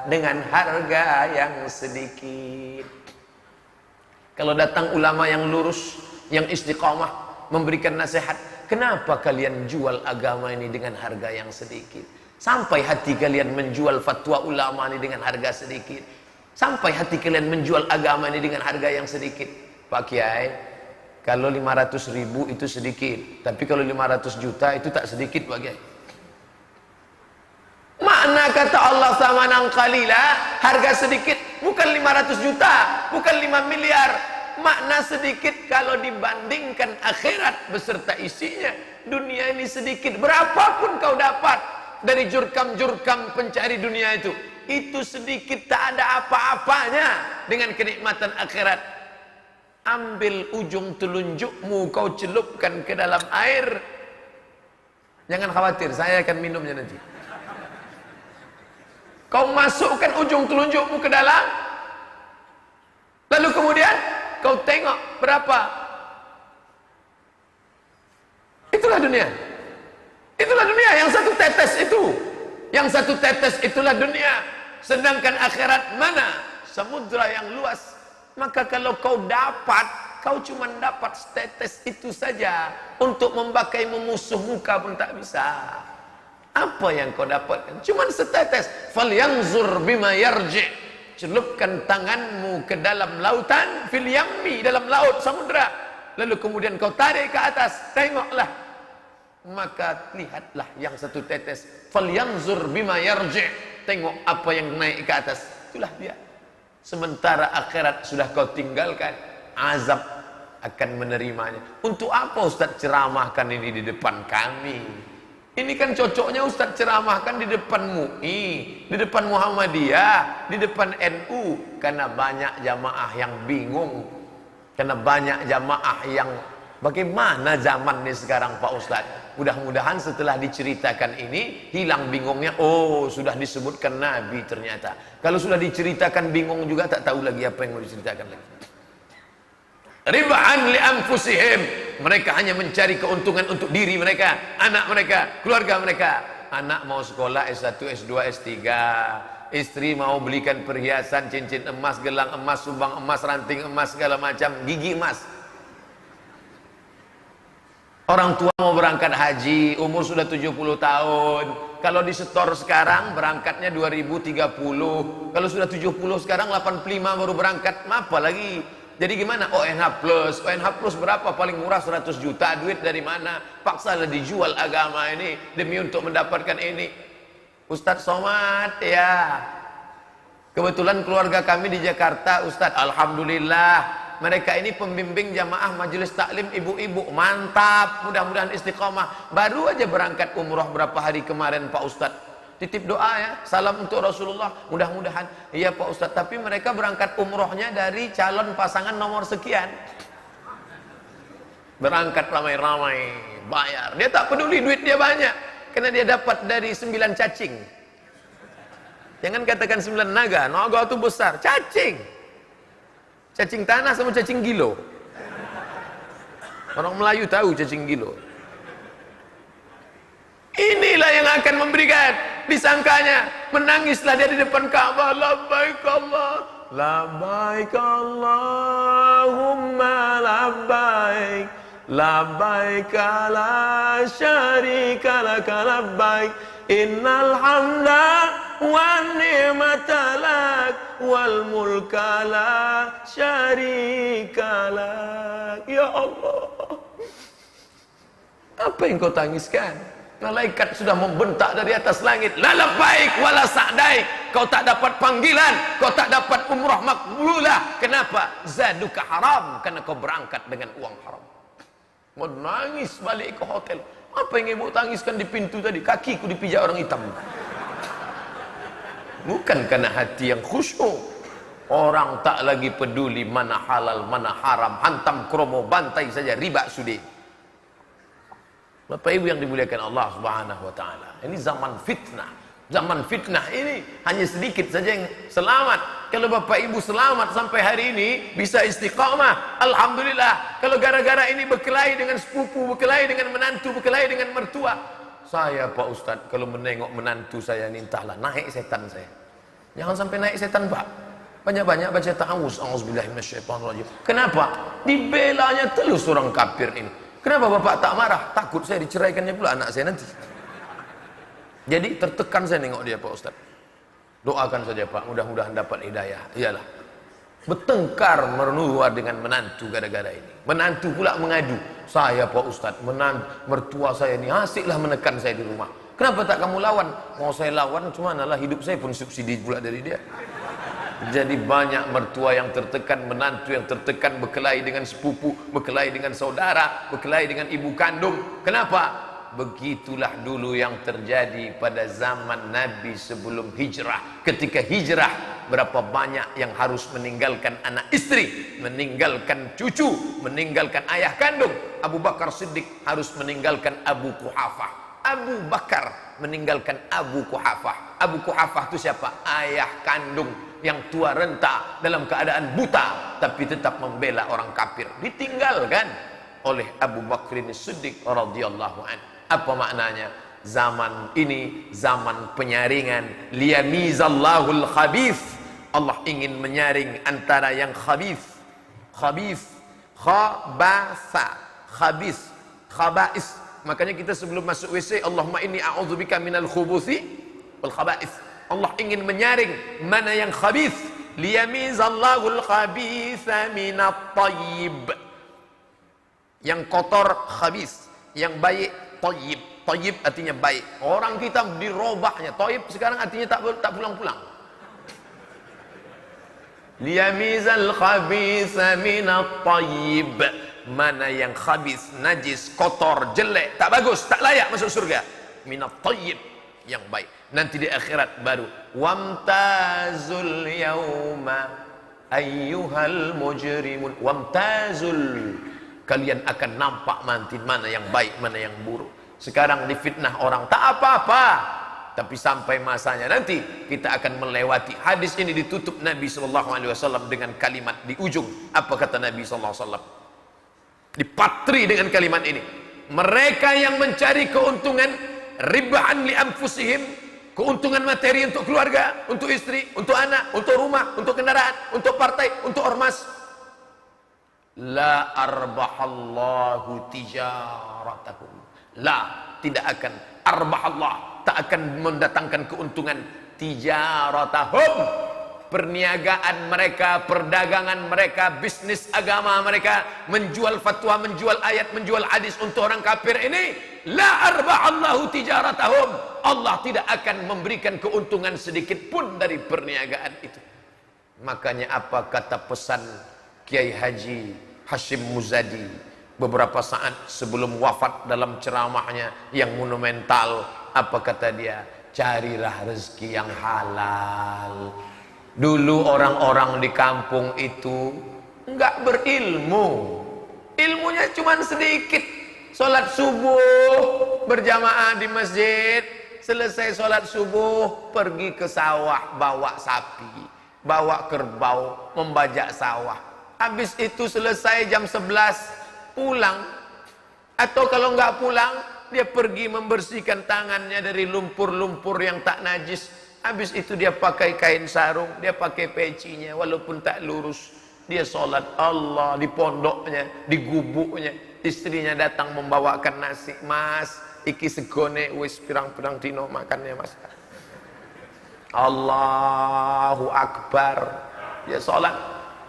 dengan harga yang sedikit. Kalau datang ulama yang lurus, yang istiqamah, memberikan nasihat, kenapa kalian jual agama ini dengan harga yang sedikit? Sampai hati kalian menjual fatwa ulama ini dengan harga sedikit. Sampai hati kalian menjual agama ini dengan harga yang sedikit. Pak Kiai, kalau 500 ribu itu sedikit, tapi kalau 500 juta itu tak sedikit Pak Kiai. Makna kata Allah samanan qalila, harga sedikit, bukan 500 juta, bukan 5 miliar. Makna sedikit kalau dibandingkan akhirat beserta isinya. Dunia ini sedikit, berapapun kau dapat dari jurkam-jurkam pencari dunia itu sedikit, tak ada apa-apanya dengan kenikmatan akhirat. Ambil ujung telunjukmu, kau celupkan ke dalam air. Jangan khawatir, saya akan minumnya nanti. Kau masukkan ujung telunjukmu ke dalam, lalu kemudian kau tengok berapa. Itulah dunia. Itulah dunia, yang satu tetes itu. Yang satu tetes itulah dunia. Sedangkan akhirat mana? Samudra yang luas. Maka kalau kau dapat, kau cuma dapat setetes itu saja. Untuk membakai memusuh muka pun tak bisa. Apa yang kau dapatkan? Cuma setetes. Falyanzur bima yarji'. Celupkan tanganmu ke dalam lautan, fil yammi, dalam laut, samudra. Lalu kemudian kau tarik ke atas, tengoklah. Maka lihatlah yang satu tetes. Falyanzur bima yarji'. Tengok apa yang naik ke atas. Itulah dia. Sementara akhirat sudah kau tinggalkan, azab akan menerimanya. Untuk apa Ustaz ceramahkan ini di depan kami? Ini kan cocoknya Ustaz ceramahkan di depan MUI, di depan Muhammadiyah, di depan NU. Karena banyak jamaah yang bingung. Karena banyak jamaah yang bagaimana zaman ini sekarang Pak Ustaz. Mudah-mudahan setelah diceritakan ini hilang bingungnya. Oh, sudah disebutkan Nabi ternyata. Kalau sudah diceritakan bingung juga, tak tahu lagi apa yang mau diceritakan lagi. Riba'an li anfusihim. Mereka hanya mencari keuntungan untuk diri mereka, anak mereka, keluarga mereka. Anak mau sekolah S1, S2, S3. Istri mau belikan perhiasan, cincin emas, gelang emas, subang emas, ranting emas, segala macam, gigi emas. Orang tua mau berangkat haji, umur sudah 70 tahun. Kalau disetor sekarang berangkatnya 2030. Kalau sudah 70 sekarang 85 baru berangkat. Apa lagi? Jadi gimana? ONH plus berapa? Paling murah 100 juta. Duit dari mana? Paksalah dijual agama ini demi untuk mendapatkan ini. Ustadz Somad ya. Kebetulan keluarga kami di Jakarta, Ustadz. Alhamdulillah. Mereka ini pembimbing jamaah majelis taklim ibu-ibu. Mantap. Mudah-mudahan istiqomah. Baru aja berangkat umroh berapa hari kemarin Pak Ustadz. Titip doa ya, salam untuk Rasulullah. Mudah-mudahan, iya Pak Ustadz. Tapi mereka berangkat umrohnya dari calon pasangan nomor sekian. Berangkat ramai-ramai, bayar. Dia tak peduli duit dia banyak, karena dia dapat dari 9 cacing. Jangan katakan 9 naga. Naga itu besar, cacing. Cacing tanah sama cacing gilo. Orang Melayu tahu cacing gilo. Inilah yang akan memberikan. Disangkanya menangislah dia di depan Ka'bah. Labbaik Allah, labbaik Allahumma labbaik, labbaik la syarika laka labbaik, innal hamda wan ni'mata lak wal mulka la syarika lak. Ya Allah, apa yang kau tangiskan? Malaikat sudah membentak dari atas langit. La labbaik wala sa'daik. Kau tak dapat panggilan, kau tak dapat umrah makbulah. Kenapa? Zaduka haram, karena kau berangkat dengan uang haram. Mau nangis balik ke hotel. Apa yang ibu tangiskan di pintu tadi? Kakiku dipijak orang hitam. Bukan karena hati yang khusyuk. Orang tak lagi peduli mana halal, mana haram. Hantam kromo, bantai saja, riba sudi. Bapak Ibu yang dimuliakan Allah Subhanahu wa taala. Ini zaman fitnah. Zaman fitnah ini hanya sedikit saja yang selamat. Kalau Bapak Ibu selamat sampai hari ini, bisa istiqamah, alhamdulillah. Kalau gara-gara ini berkelahi dengan sepupu, berkelahi dengan menantu, berkelahi dengan mertua. Saya Pak Ustadz, kalau menengok menantu saya ini, entahlah naik setan saya. Jangan sampai naik setan Pak. Banyak-banyak baca ta'awuz, a'udzubillahi minasyaitonirrajim. Kenapa? Dibelanya terus orang kafir ini. Kenapa Bapak tak marah? Takut saya diceraikannya pula anak saya nanti. Jadi tertekan saya nengok dia Pak Ustaz. Doakan saja Pak, mudah-mudahan dapat hidayah. Iyalah. Bertengkar menular dengan menantu gara-gara ini. Menantu pula mengadu. Saya Pak Ustaz, mertua saya ini asiklah menekan saya di rumah. Kenapa tak kamu lawan? Mau saya lawan, cuma lah hidup saya pun subsidi pula dari dia. Jadi banyak mertua yang tertekan, menantu yang tertekan, berkelahi dengan sepupu, berkelahi dengan saudara, berkelahi dengan ibu kandung. Kenapa? Begitulah dulu yang terjadi pada zaman Nabi sebelum hijrah. Ketika hijrah, berapa banyak yang harus meninggalkan anak istri, meninggalkan cucu, meninggalkan ayah kandung. Abu Bakar Siddiq harus meninggalkan Abu Quhafah. Abu Bakar meninggalkan Abu Quhafah. Abu Quhafah itu siapa? Ayah kandung yang tua renta dalam keadaan buta, tapi tetap membela orang kafir. Ditinggalkan oleh Abu Bakr Siddiq radhiyallahu an. Apa maknanya? Zaman ini zaman penyaringan. Liyamizallahul khabith. Allah ingin menyaring antara yang khabith, khabasa, khabith, khaba'is. Makanya kita sebelum masuk WC, Allahumma inni a'udzubika minal khubuthi wal khaba'is. Allah ingin menyaring mana yang khabith. Liyamizallahul khabitha minat tayyib. Yang kotor khabith, yang baik tayyib. Tayyib artinya baik. Orang kita dirobahnya. Tayyib sekarang artinya tak pulang-pulang. Liyamizal khabitha minat tayyib. Mana yang khabith, najis, kotor, jelek, tak bagus, tak layak masuk surga. minat thayyib, yang baik. Nanti di akhirat baru wamtazul yauma ayyuhal mujrimun. Wamtazul, kalian akan nampak nanti mana yang baik, mana yang buruk. Sekarang difitnah orang tak apa-apa, tapi sampai masanya nanti kita akan melewati. Hadis ini ditutup Nabi SAW dengan kalimat di ujung. Apa kata Nabi SAW? Dipatri dengan kalimat ini. Mereka yang mencari keuntungan ribhan li anfusihim, keuntungan materi untuk keluarga, untuk istri, untuk anak, untuk rumah, untuk kendaraan, untuk partai, untuk ormas. La arbahallahu tijaratahum. La, tidak akan arbahallah, tak akan mendatangkan keuntungan tijaratahum, perniagaan mereka, perdagangan mereka, bisnis agama mereka, menjual fatwa, menjual ayat, menjual hadis untuk orang kafir ini. La arbahallahu tijaratahum. Allah tidak akan memberikan keuntungan sedikit pun dari perniagaan itu. Makanya apa kata pesan Kiai Haji Hashim Muzadi beberapa saat sebelum wafat dalam ceramahnya yang monumental? Apa kata dia? Carilah rezeki yang halal. Dulu orang-orang di kampung itu enggak berilmu, ilmunya cuma sedikit. Sholat subuh berjamaah di masjid, selesai sholat subuh pergi ke sawah, bawa sapi, bawa kerbau, membajak sawah. Habis itu selesai jam 11 pulang. Atau kalau enggak pulang, dia pergi membersihkan tangannya dari lumpur-lumpur yang tak najis. Habis itu dia pakai kain sarung, dia pakai pecinya walaupun tak lurus. Dia sholat Allah di pondoknya, di gubuknya. Istrinya datang membawakan nasi. Mas, iki segone wis pirang-pirang dino makannya mas. Allahu Akbar. Dia sholat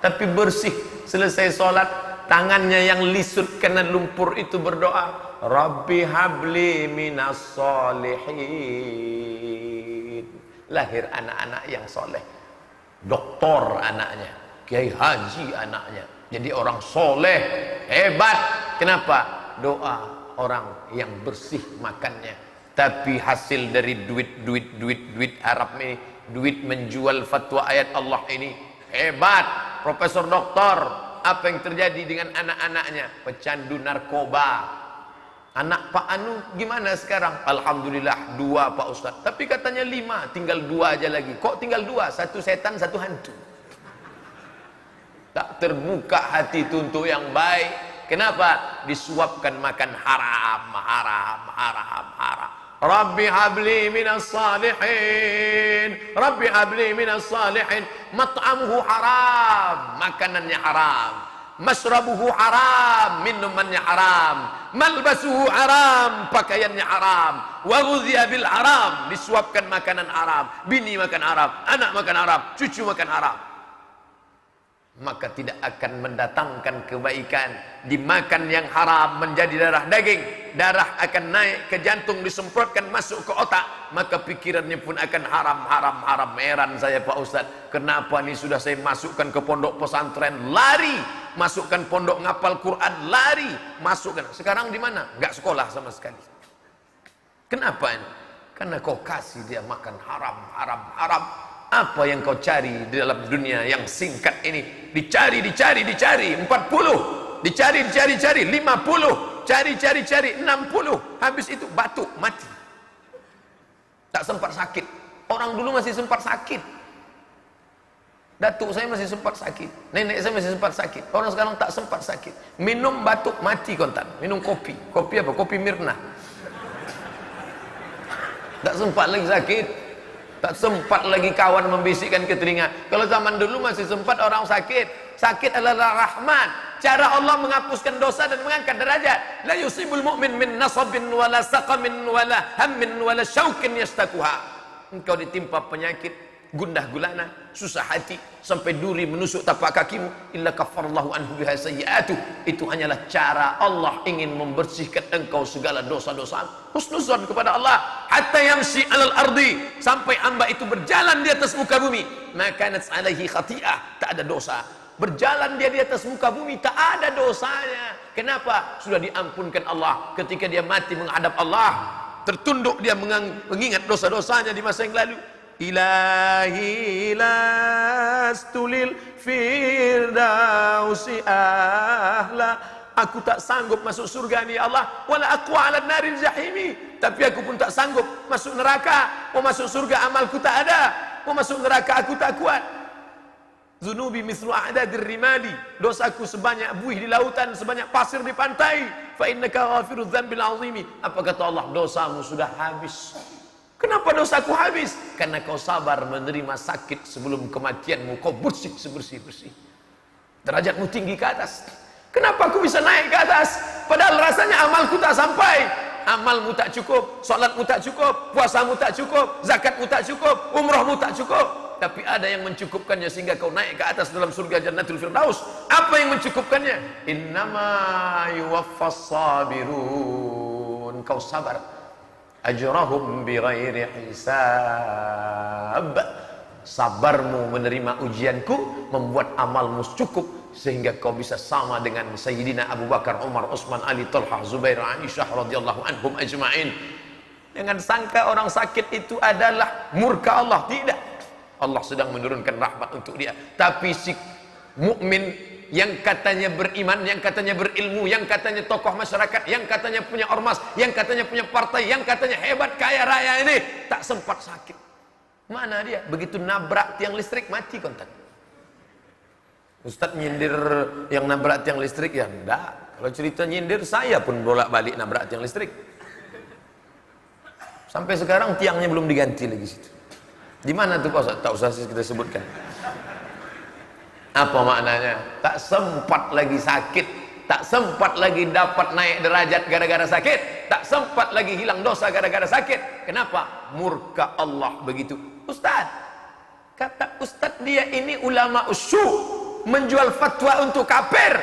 tapi bersih. Selesai sholat, tangannya yang lisut kena lumpur itu berdoa, Rabbi habli minas solihin. Lahir anak-anak yang soleh. Doktor anaknya, Kiai Haji anaknya, jadi orang soleh, hebat. Kenapa? Doa orang yang bersih makannya. Tapi hasil dari duit Arab ini, duit menjual fatwa ayat Allah ini, hebat. Profesor doktor, apa yang terjadi dengan anak-anaknya? Pecandu narkoba. Anak Pak Anu gimana sekarang? Alhamdulillah 2 Pak Ustaz. Tapi katanya 5, tinggal 2 aja lagi. Kok tinggal 2? 1 setan, 1 hantu. Tak terbuka hati itu untuk yang baik. Kenapa? Disuapkan makan haram. Rabbi habli minas salihin, Rabbi habli minas salihin. Mat'amuhu haram, makanannya haram. Masrabuhu haram, minumannya haram. Malbasuhu haram, pakaiannya haram. Wa ghudhiya bil haram, disuapkan makanan haram. Bini makan haram, anak makan haram, cucu makan haram. Maka tidak akan mendatangkan kebaikan. Dimakan yang haram menjadi darah daging, darah akan naik ke jantung, disemprotkan masuk ke otak, maka pikirannya pun akan haram. Heran saya Pak Ustaz, kenapa nih sudah saya masukkan ke pondok pesantren lari, masukkan pondok ngapal Quran lari, masukkan. Sekarang di mana? Enggak sekolah sama sekali. Kenapa ini? Karena kau kasih dia makan haram. Apa yang kau cari di dalam dunia yang singkat ini? Dicari 40, dicari 50, cari 60, habis itu batuk mati. Tak sempat sakit. Orang dulu masih sempat sakit. Datuk saya masih sempat sakit, nenek saya masih sempat sakit. Orang sekarang tak sempat sakit. Minum batuk mati kontan. Minum kopi apa? Kopi Mirna. Tak sempat lagi sakit. Tak sempat lagi kawan membisikkan ke telinga. Kalau zaman dulu masih sempat orang sakit. Sakit adalah rahmat. Cara Allah menghapuskan dosa dan mengangkat derajat. La yusibul mu'min min nasabin wala saqamin wala hammin wala syaukin yastakuha. Engkau ditimpa penyakit, gundah gulana, susah hati, sampai duri menusuk tapak kakimu, illa kafarallahu anhu biha sayyi'atu. Itu hanyalah cara Allah ingin membersihkan engkau segala dosa-dosa. Husnuzan kepada Allah. Hatta yamshi alal ardi, sampai hamba itu berjalan di atas muka bumi, makanat alaihi khati'ah, tak ada dosa. Berjalan dia di atas muka bumi, tak ada dosanya. Kenapa? Sudah diampunkan Allah. Ketika dia mati menghadap Allah, tertunduk dia mengingat dosa-dosanya di masa yang lalu. Ilahi lastulil firdausi ahla, aku tak sanggup masuk surga ni ya Allah, wala aqwa 'ala naril jahimi, tapi aku pun tak sanggup masuk neraka. Mau masuk surga amalku tak ada, mau masuk neraka aku tak kuat. Zunubi mislu a'dadir rimadi, dosaku sebanyak buih di lautan, sebanyak pasir di pantai. Fa innaka ghafirudz dzambil 'azimi. Apa kata Allah? Dosamu sudah habis. Kenapa dosaku habis? Karena kau sabar menerima sakit sebelum kematianmu. Kau bersih sebersih-bersih. Derajatmu tinggi ke atas. Kenapa aku bisa naik ke atas? Padahal rasanya amalku tak sampai. Amalmu tak cukup, salatmu tak cukup, puasamu tak cukup, zakatmu tak cukup, umrahmu tak cukup. Tapi ada yang mencukupkannya sehingga kau naik ke atas dalam surga Jannatul Firdaus. Apa yang mencukupkannya? Innama yuwaffas sabirun. Kau sabar. Ajrahum bighairi hisab. Sabarmu menerima ujianku membuat amalmu cukup sehingga kau bisa sama dengan Sayyidina Abu Bakar, Umar, Utsman, Ali, Talhah, Zubair, Aisyah radhiyallahu anhum ajma'in. Jangan sangka orang sakit itu adalah murka Allah. Tidak. Allah sedang menurunkan rahmat untuk dia. Tapi si mukmin yang katanya beriman, yang katanya berilmu, yang katanya tokoh masyarakat, yang katanya punya ormas, yang katanya punya partai, yang katanya hebat, kaya raya ini tak sempat sakit. Mana dia? Begitu nabrak tiang listrik mati kontak. Ustadz nyindir yang nabrak tiang listrik ya enggak. Kalau cerita nyindir, saya pun bolak-balik nabrak tiang listrik. Sampai sekarang tiangnya belum diganti lagi situ. Di mana tuh Pak Ustadz? Tak usah kita sebutkan. Apa maknanya? Tak sempat lagi sakit, tak sempat lagi dapat naik derajat gara-gara sakit, tak sempat lagi hilang dosa gara-gara sakit. Kenapa? Murka Allah begitu. Ustaz, kata Ustaz dia ini ulama usyu, menjual fatwa untuk kafir,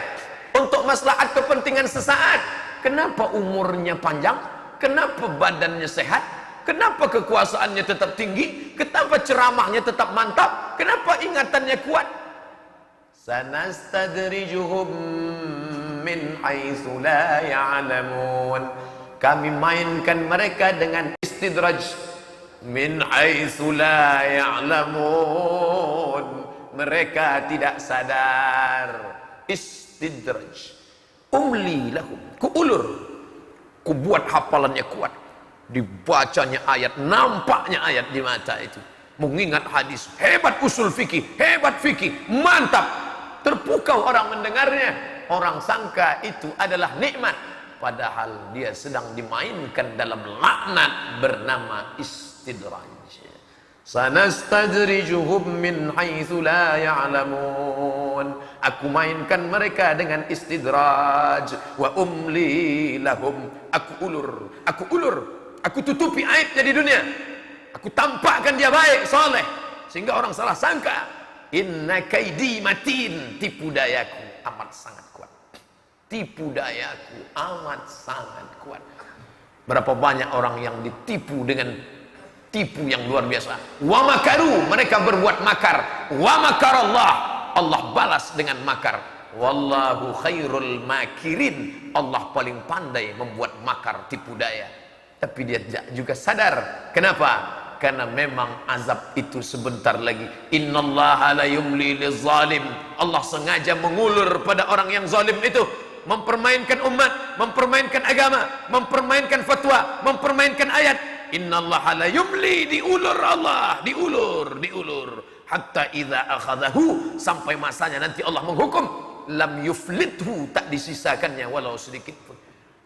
untuk maslahat kepentingan sesaat. Kenapa umurnya panjang? Kenapa badannya sehat? Kenapa kekuasaannya tetap tinggi? Kenapa ceramahnya tetap mantap? Kenapa ingatannya kuat? Sanastadrijuhum min haitsu la ya'lamun. Kami mainkan mereka dengan istidraj min haitsu la ya'lamun. Mereka tidak sadar. Istidraj. Umli lahum. Kuulur. Kubuat hafalannya kuat. Dibacanya ayat, nampaknya ayat di mata itu. Mengingat hadis, hebat usul fikih, hebat fikih, mantap. Terpukau orang mendengarnya. Orang sangka itu adalah nikmat, padahal dia sedang dimainkan dalam laknat bernama istidraj. Sanastadrijuhum min haitsu la ya'lamun. Aku mainkan mereka dengan istidraj. Wa umli lahum. Aku ulur, aku tutupi aibnya di dunia. Aku tampakkan dia baik, soleh, sehingga orang salah sangka. Inna kaidi matin. Tipu dayaku amat sangat kuat. Tipu dayaku amat sangat kuat. Berapa banyak orang yang ditipu dengan tipu yang luar biasa. Wa makaru, mereka berbuat makar. Wa makarallah, Allah balas dengan makar. Wallahu khairul makirin. Allah paling pandai membuat makar, tipu daya. Tapi dia juga sadar. Kenapa? Karena memang azab itu sebentar lagi. Innallaha la yumli lizalim. Allah sengaja mengulur pada orang yang zalim itu, mempermainkan umat, mempermainkan agama, mempermainkan fatwa, mempermainkan ayat. Innallaha la yumli, diulur Allah, diulur. Hatta idza akhadahu, sampai masanya nanti Allah menghukum, lam yuflithu, tak disisakannya walau sedikit pun.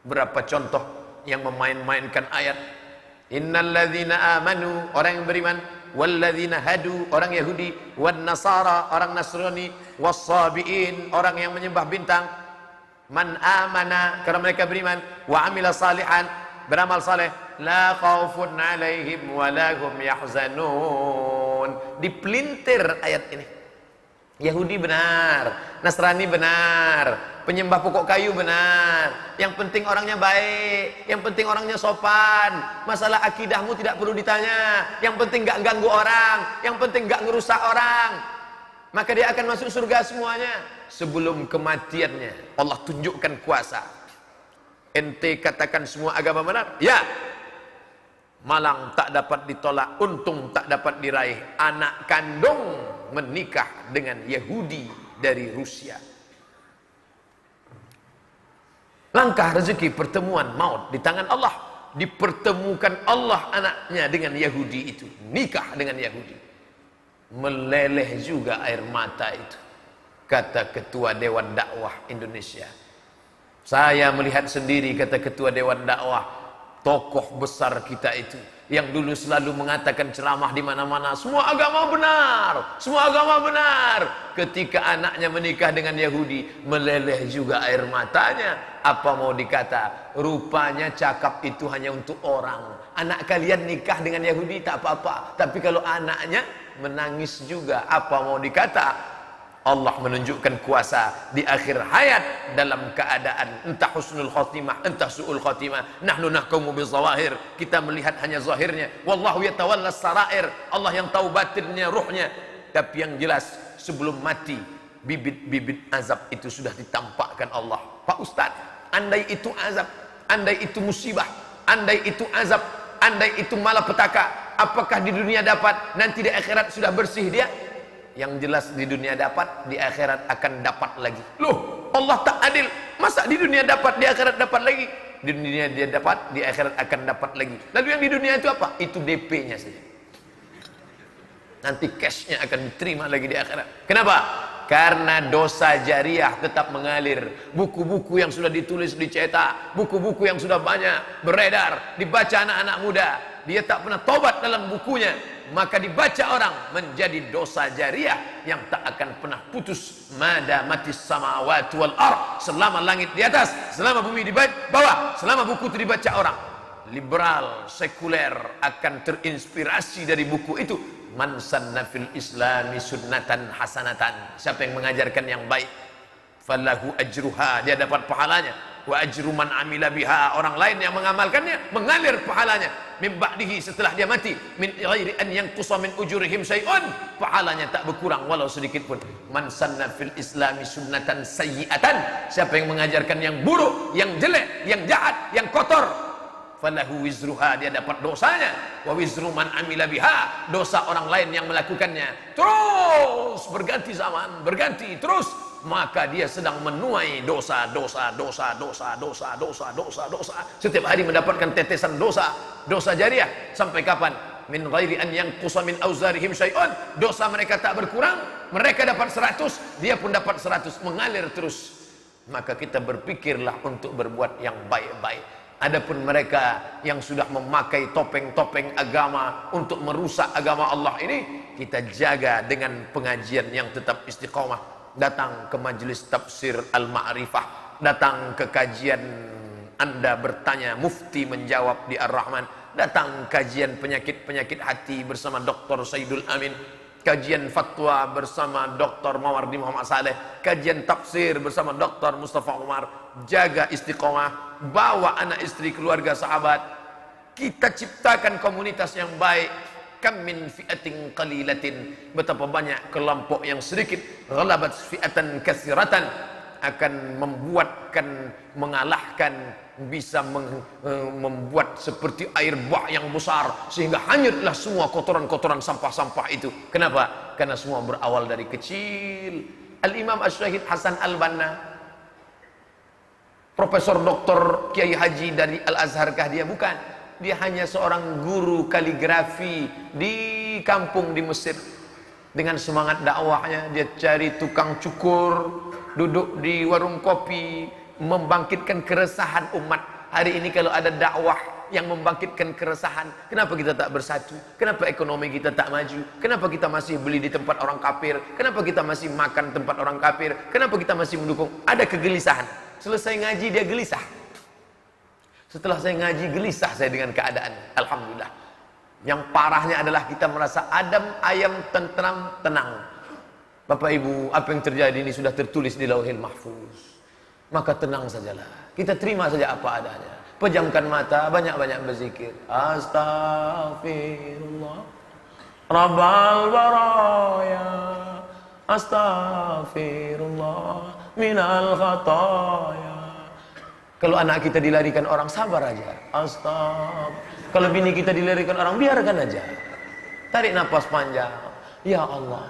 Berapa contoh yang memain-mainkan ayat. Innalladzina amanu, orang yang beriman, walladzina hadu, orang Yahudi, wan nasara, orang Nasrani, wassabiin, orang yang menyembah bintang. Man amana, karena mereka beriman, wa amila salihan, beramal saleh, la khaufun alaihim wa la hum yahzanun. Dipelintir ayat ini. Yahudi benar, Nasrani benar, penyembah pokok kayu benar, yang penting orangnya baik, yang penting orangnya sopan, masalah akidahmu tidak perlu ditanya, yang penting gak ganggu orang, yang penting gak ngerusak orang, maka dia akan masuk surga semuanya. Sebelum kematiannya Allah tunjukkan kuasa. Ente katakan semua agama benar? Ya. malang tak dapat ditolak, untung tak dapat diraih. Anak kandung menikah dengan Yahudi dari Rusia. Langkah rezeki, pertemuan maut di tangan Allah. Dipertemukan Allah anaknya dengan Yahudi itu, nikah dengan Yahudi. Meleleh juga air mata itu, kata Ketua Dewan Dakwah Indonesia. Saya melihat sendiri, kata Ketua Dewan Dakwah, tokoh besar kita itu yang dulu selalu mengatakan ceramah di mana-mana, semua agama benar, semua agama benar. Ketika anaknya menikah dengan Yahudi, meleleh juga air matanya. Apa mau dikata? Rupanya cakap itu hanya untuk orang. Anak kalian nikah dengan Yahudi tak apa-apa, tapi kalau anaknya menangis juga, apa mau dikata? Allah menunjukkan kuasa di akhir hayat dalam keadaan entah husnul khotimah, entah su'ul khotimah. Nahnu nahkumu bizawahir, kita melihat hanya zahirnya. Wallahu yatawallas sarair, Allah yang tahu batinnya, ruhnya. Tapi yang jelas sebelum mati, bibit-bibit azab itu sudah ditampakkan Allah. Pak Ustadz, andai itu azab, andai itu musibah, andai itu azab, andai itu malapetaka, apakah di dunia dapat, nanti di akhirat sudah bersih dia? Yang jelas di dunia dapat, di akhirat akan dapat lagi. Loh, Allah tak adil. Masa di dunia dapat, di akhirat dapat lagi? Di dunia dia dapat, di akhirat akan dapat lagi. Lalu yang di dunia itu apa? Itu DP-nya saja. Nanti cash-nya akan diterima lagi di akhirat. Kenapa? Karena dosa jariah tetap mengalir. Buku-buku yang sudah ditulis, dicetak, buku-buku yang sudah banyak beredar, dibaca anak-anak muda, dia tak pernah tobat dalam bukunya, maka dibaca orang menjadi dosa jariah yang tak akan pernah putus. Madamatis samawati wal ard, selama langit di atas, selama bumi di bawah, selama buku itu dibaca orang. Liberal, sekuler akan terinspirasi dari buku itu. Man sanna fil islami sunnatan hasanatan, siapa yang mengajarkan yang baik, falahu ajruha, dia dapat pahalanya. Wa ajru man amila biha, orang lain yang mengamalkannya mengalir pahalanya. Min ba'dihi, setelah dia mati, min ghairi an yanqusa min ujurihim syai'un, pahalanya tak berkurang walau sedikit pun. Man sanna fil islami sunnatan sayyi'atan, siapa yang mengajarkan yang buruk, yang jelek, yang jahat, yang kotor, falahu wizruha, dia dapat dosanya. Wa wizru man amila biha, dosa orang lain yang melakukannya. Terus berganti zaman, berganti terus, maka dia sedang menuai dosa. Setiap hari mendapatkan tetesan dosa jariah. Sampai kapan? Min ghairi an yanqusa min auzarihim syai'un, dosa mereka tak berkurang, mereka dapat 100, dia pun dapat 100, mengalir terus. Maka kita berpikirlah untuk berbuat yang baik-baik. Adapun mereka yang sudah memakai topeng-topeng agama untuk merusak agama Allah ini, kita jaga dengan pengajian yang tetap istiqomah. Datang ke majelis tafsir Al-Ma'rifah, datang ke kajian Anda bertanya, mufti menjawab di Ar-Rahman, datang kajian penyakit-penyakit hati bersama Dr. Saidul Amin, kajian fatwa bersama Dr. Mawardi Muhammad Saleh, kajian tafsir bersama Dr. Mustafa Umar. Jaga istiqomah, bawa anak istri, keluarga, sahabat. Kita ciptakan komunitas yang baik. Kam min fi'atin qalilatin, betapa banyak kelompok yang sedikit, ghalabat fi'atan katsiratan, akan mengalahkan, bisa membuat seperti air bah yang besar, sehingga hanyutlah semua kotoran-kotoran sampah-sampah itu. Kenapa? Karena semua berawal dari kecil. Al-Imam Asy-Syahid Hasan Al-Banna, Profesor Doktor Kiai Haji dari Al-Azharkah dia? Bukan. Dia hanya seorang guru kaligrafi di kampung di Mesir. Dengan semangat dakwahnya, dia cari tukang cukur, duduk di warung kopi, membangkitkan keresahan umat. Hari ini kalau ada dakwah yang membangkitkan keresahan, kenapa kita tak bersatu? Kenapa ekonomi kita tak maju? Kenapa kita masih beli di tempat orang kafir? Kenapa kita masih makan tempat orang kafir? Kenapa kita masih mendukung? Ada kegelisahan. Selesai ngaji dia gelisah. Setelah saya ngaji, gelisah saya dengan keadaan. Alhamdulillah. Yang parahnya adalah kita merasa adem, ayem, tentram, tenang. Bapak Ibu, apa yang terjadi ini sudah tertulis di Lauhil Mahfuz. Maka tenang sajalah. Kita terima saja apa adanya. Pejamkan mata, banyak-banyak berzikir. Astaghfirullah Rabbal baraya, astaghfirullah minal khataya, Kalau anak kita dilarikan orang, sabar aja. Astagfirullah. Kalau bini kita dilarikan orang, biarkan aja. Tarik nafas panjang. Ya Allah,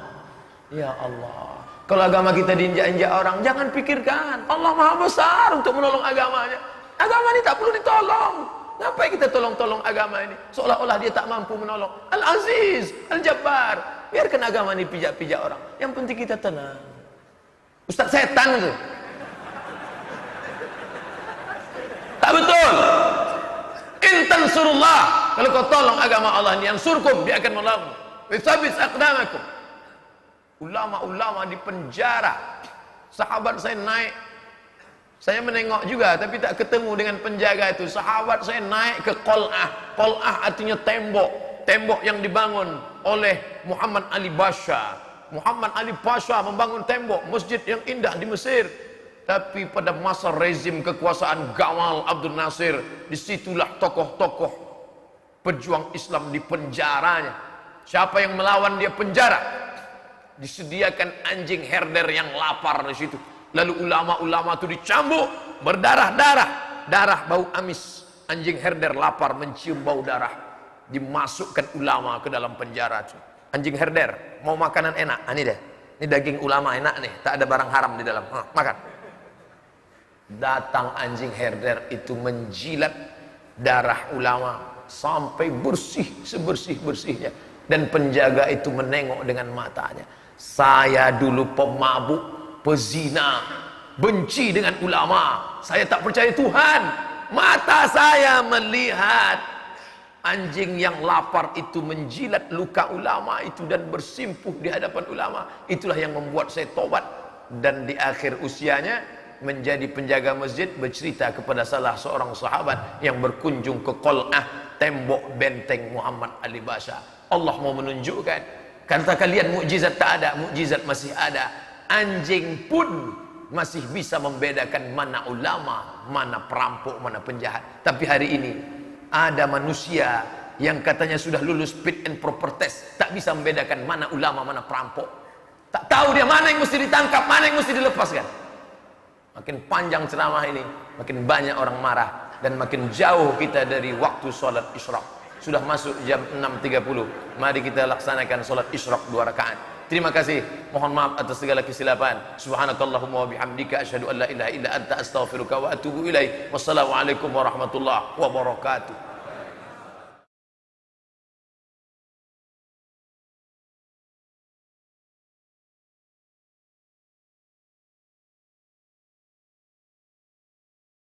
ya Allah. Kalau agama kita diinjak-injak orang, jangan pikirkan Allah Maha Besar untuk menolong agamanya. Agama ini tak perlu ditolong. Ngapain kita tolong-tolong agama ini? Seolah-olah dia tak mampu menolong. Al-Aziz, Al-Jabbar. Biarkan agama ini pijak-pijak orang. Yang penting kita tenang. Ustaz setan itu. Tak betul. Intan surullah. Kalau kau tolong agama Allah ini, yang surkum, dia akan menolong. Wisabis aqdamakum. Ulama-ulama di penjara. Sahabat saya naik. Saya menengok juga, tapi tak ketemu dengan penjaga itu. Sahabat saya naik ke Qol'ah. Qol'ah artinya tembok. Tembok yang dibangun oleh Muhammad Ali Pasha. Muhammad Ali Pasha membangun tembok masjid yang indah di Mesir. Tapi pada masa rezim kekuasaan Gamal Abdul Nasir, disitulah tokoh-tokoh pejuang Islam di penjaranya. Siapa yang melawan dia penjara. Disediakan anjing herder yang lapar di situ. Lalu ulama-ulama itu dicambuk, berdarah-darah, darah bau amis. Anjing herder lapar mencium bau darah. Dimasukkan ulama ke dalam penjara itu. Anjing herder mau makanan enak, ini deh. Ini daging ulama enak nih, tak ada barang haram di dalam. Makan. Datang anjing herder itu menjilat darah ulama sampai bersih sebersih-bersihnya, dan penjaga itu menengok dengan matanya. Saya dulu pemabuk, pezina, benci dengan ulama, saya tak percaya Tuhan. Mata saya melihat anjing yang lapar itu menjilat luka ulama itu dan bersimpuh di hadapan ulama. Itulah yang membuat saya tobat. Dan di akhir usianya menjadi penjaga masjid, bercerita kepada salah seorang sahabat yang berkunjung ke Qol'ah, tembok benteng Muhammad Ali Pasha. Allah mau menunjukkan, kata kalian mukjizat tak ada, mukjizat masih ada. Anjing pun masih bisa membedakan mana ulama, mana perampok, mana penjahat. Tapi hari ini ada manusia yang katanya sudah lulus fit and proper test, tak bisa membedakan mana ulama, mana perampok. Tak tahu dia mana yang mesti ditangkap, mana yang mesti dilepaskan. Makin panjang ceramah ini, makin banyak orang marah, dan makin jauh kita dari waktu sholat isyraq. Sudah masuk jam 6.30. Mari kita laksanakan sholat isyraq 2 rakaat. Terima kasih. Mohon maaf atas segala kesilapan. Subhanakallahumma wa bihamdika asyhadu an la ilaha illa anta astaghfiruka wa atubu ilaik. Wassalamualaikum warahmatullahi wabarakatuh.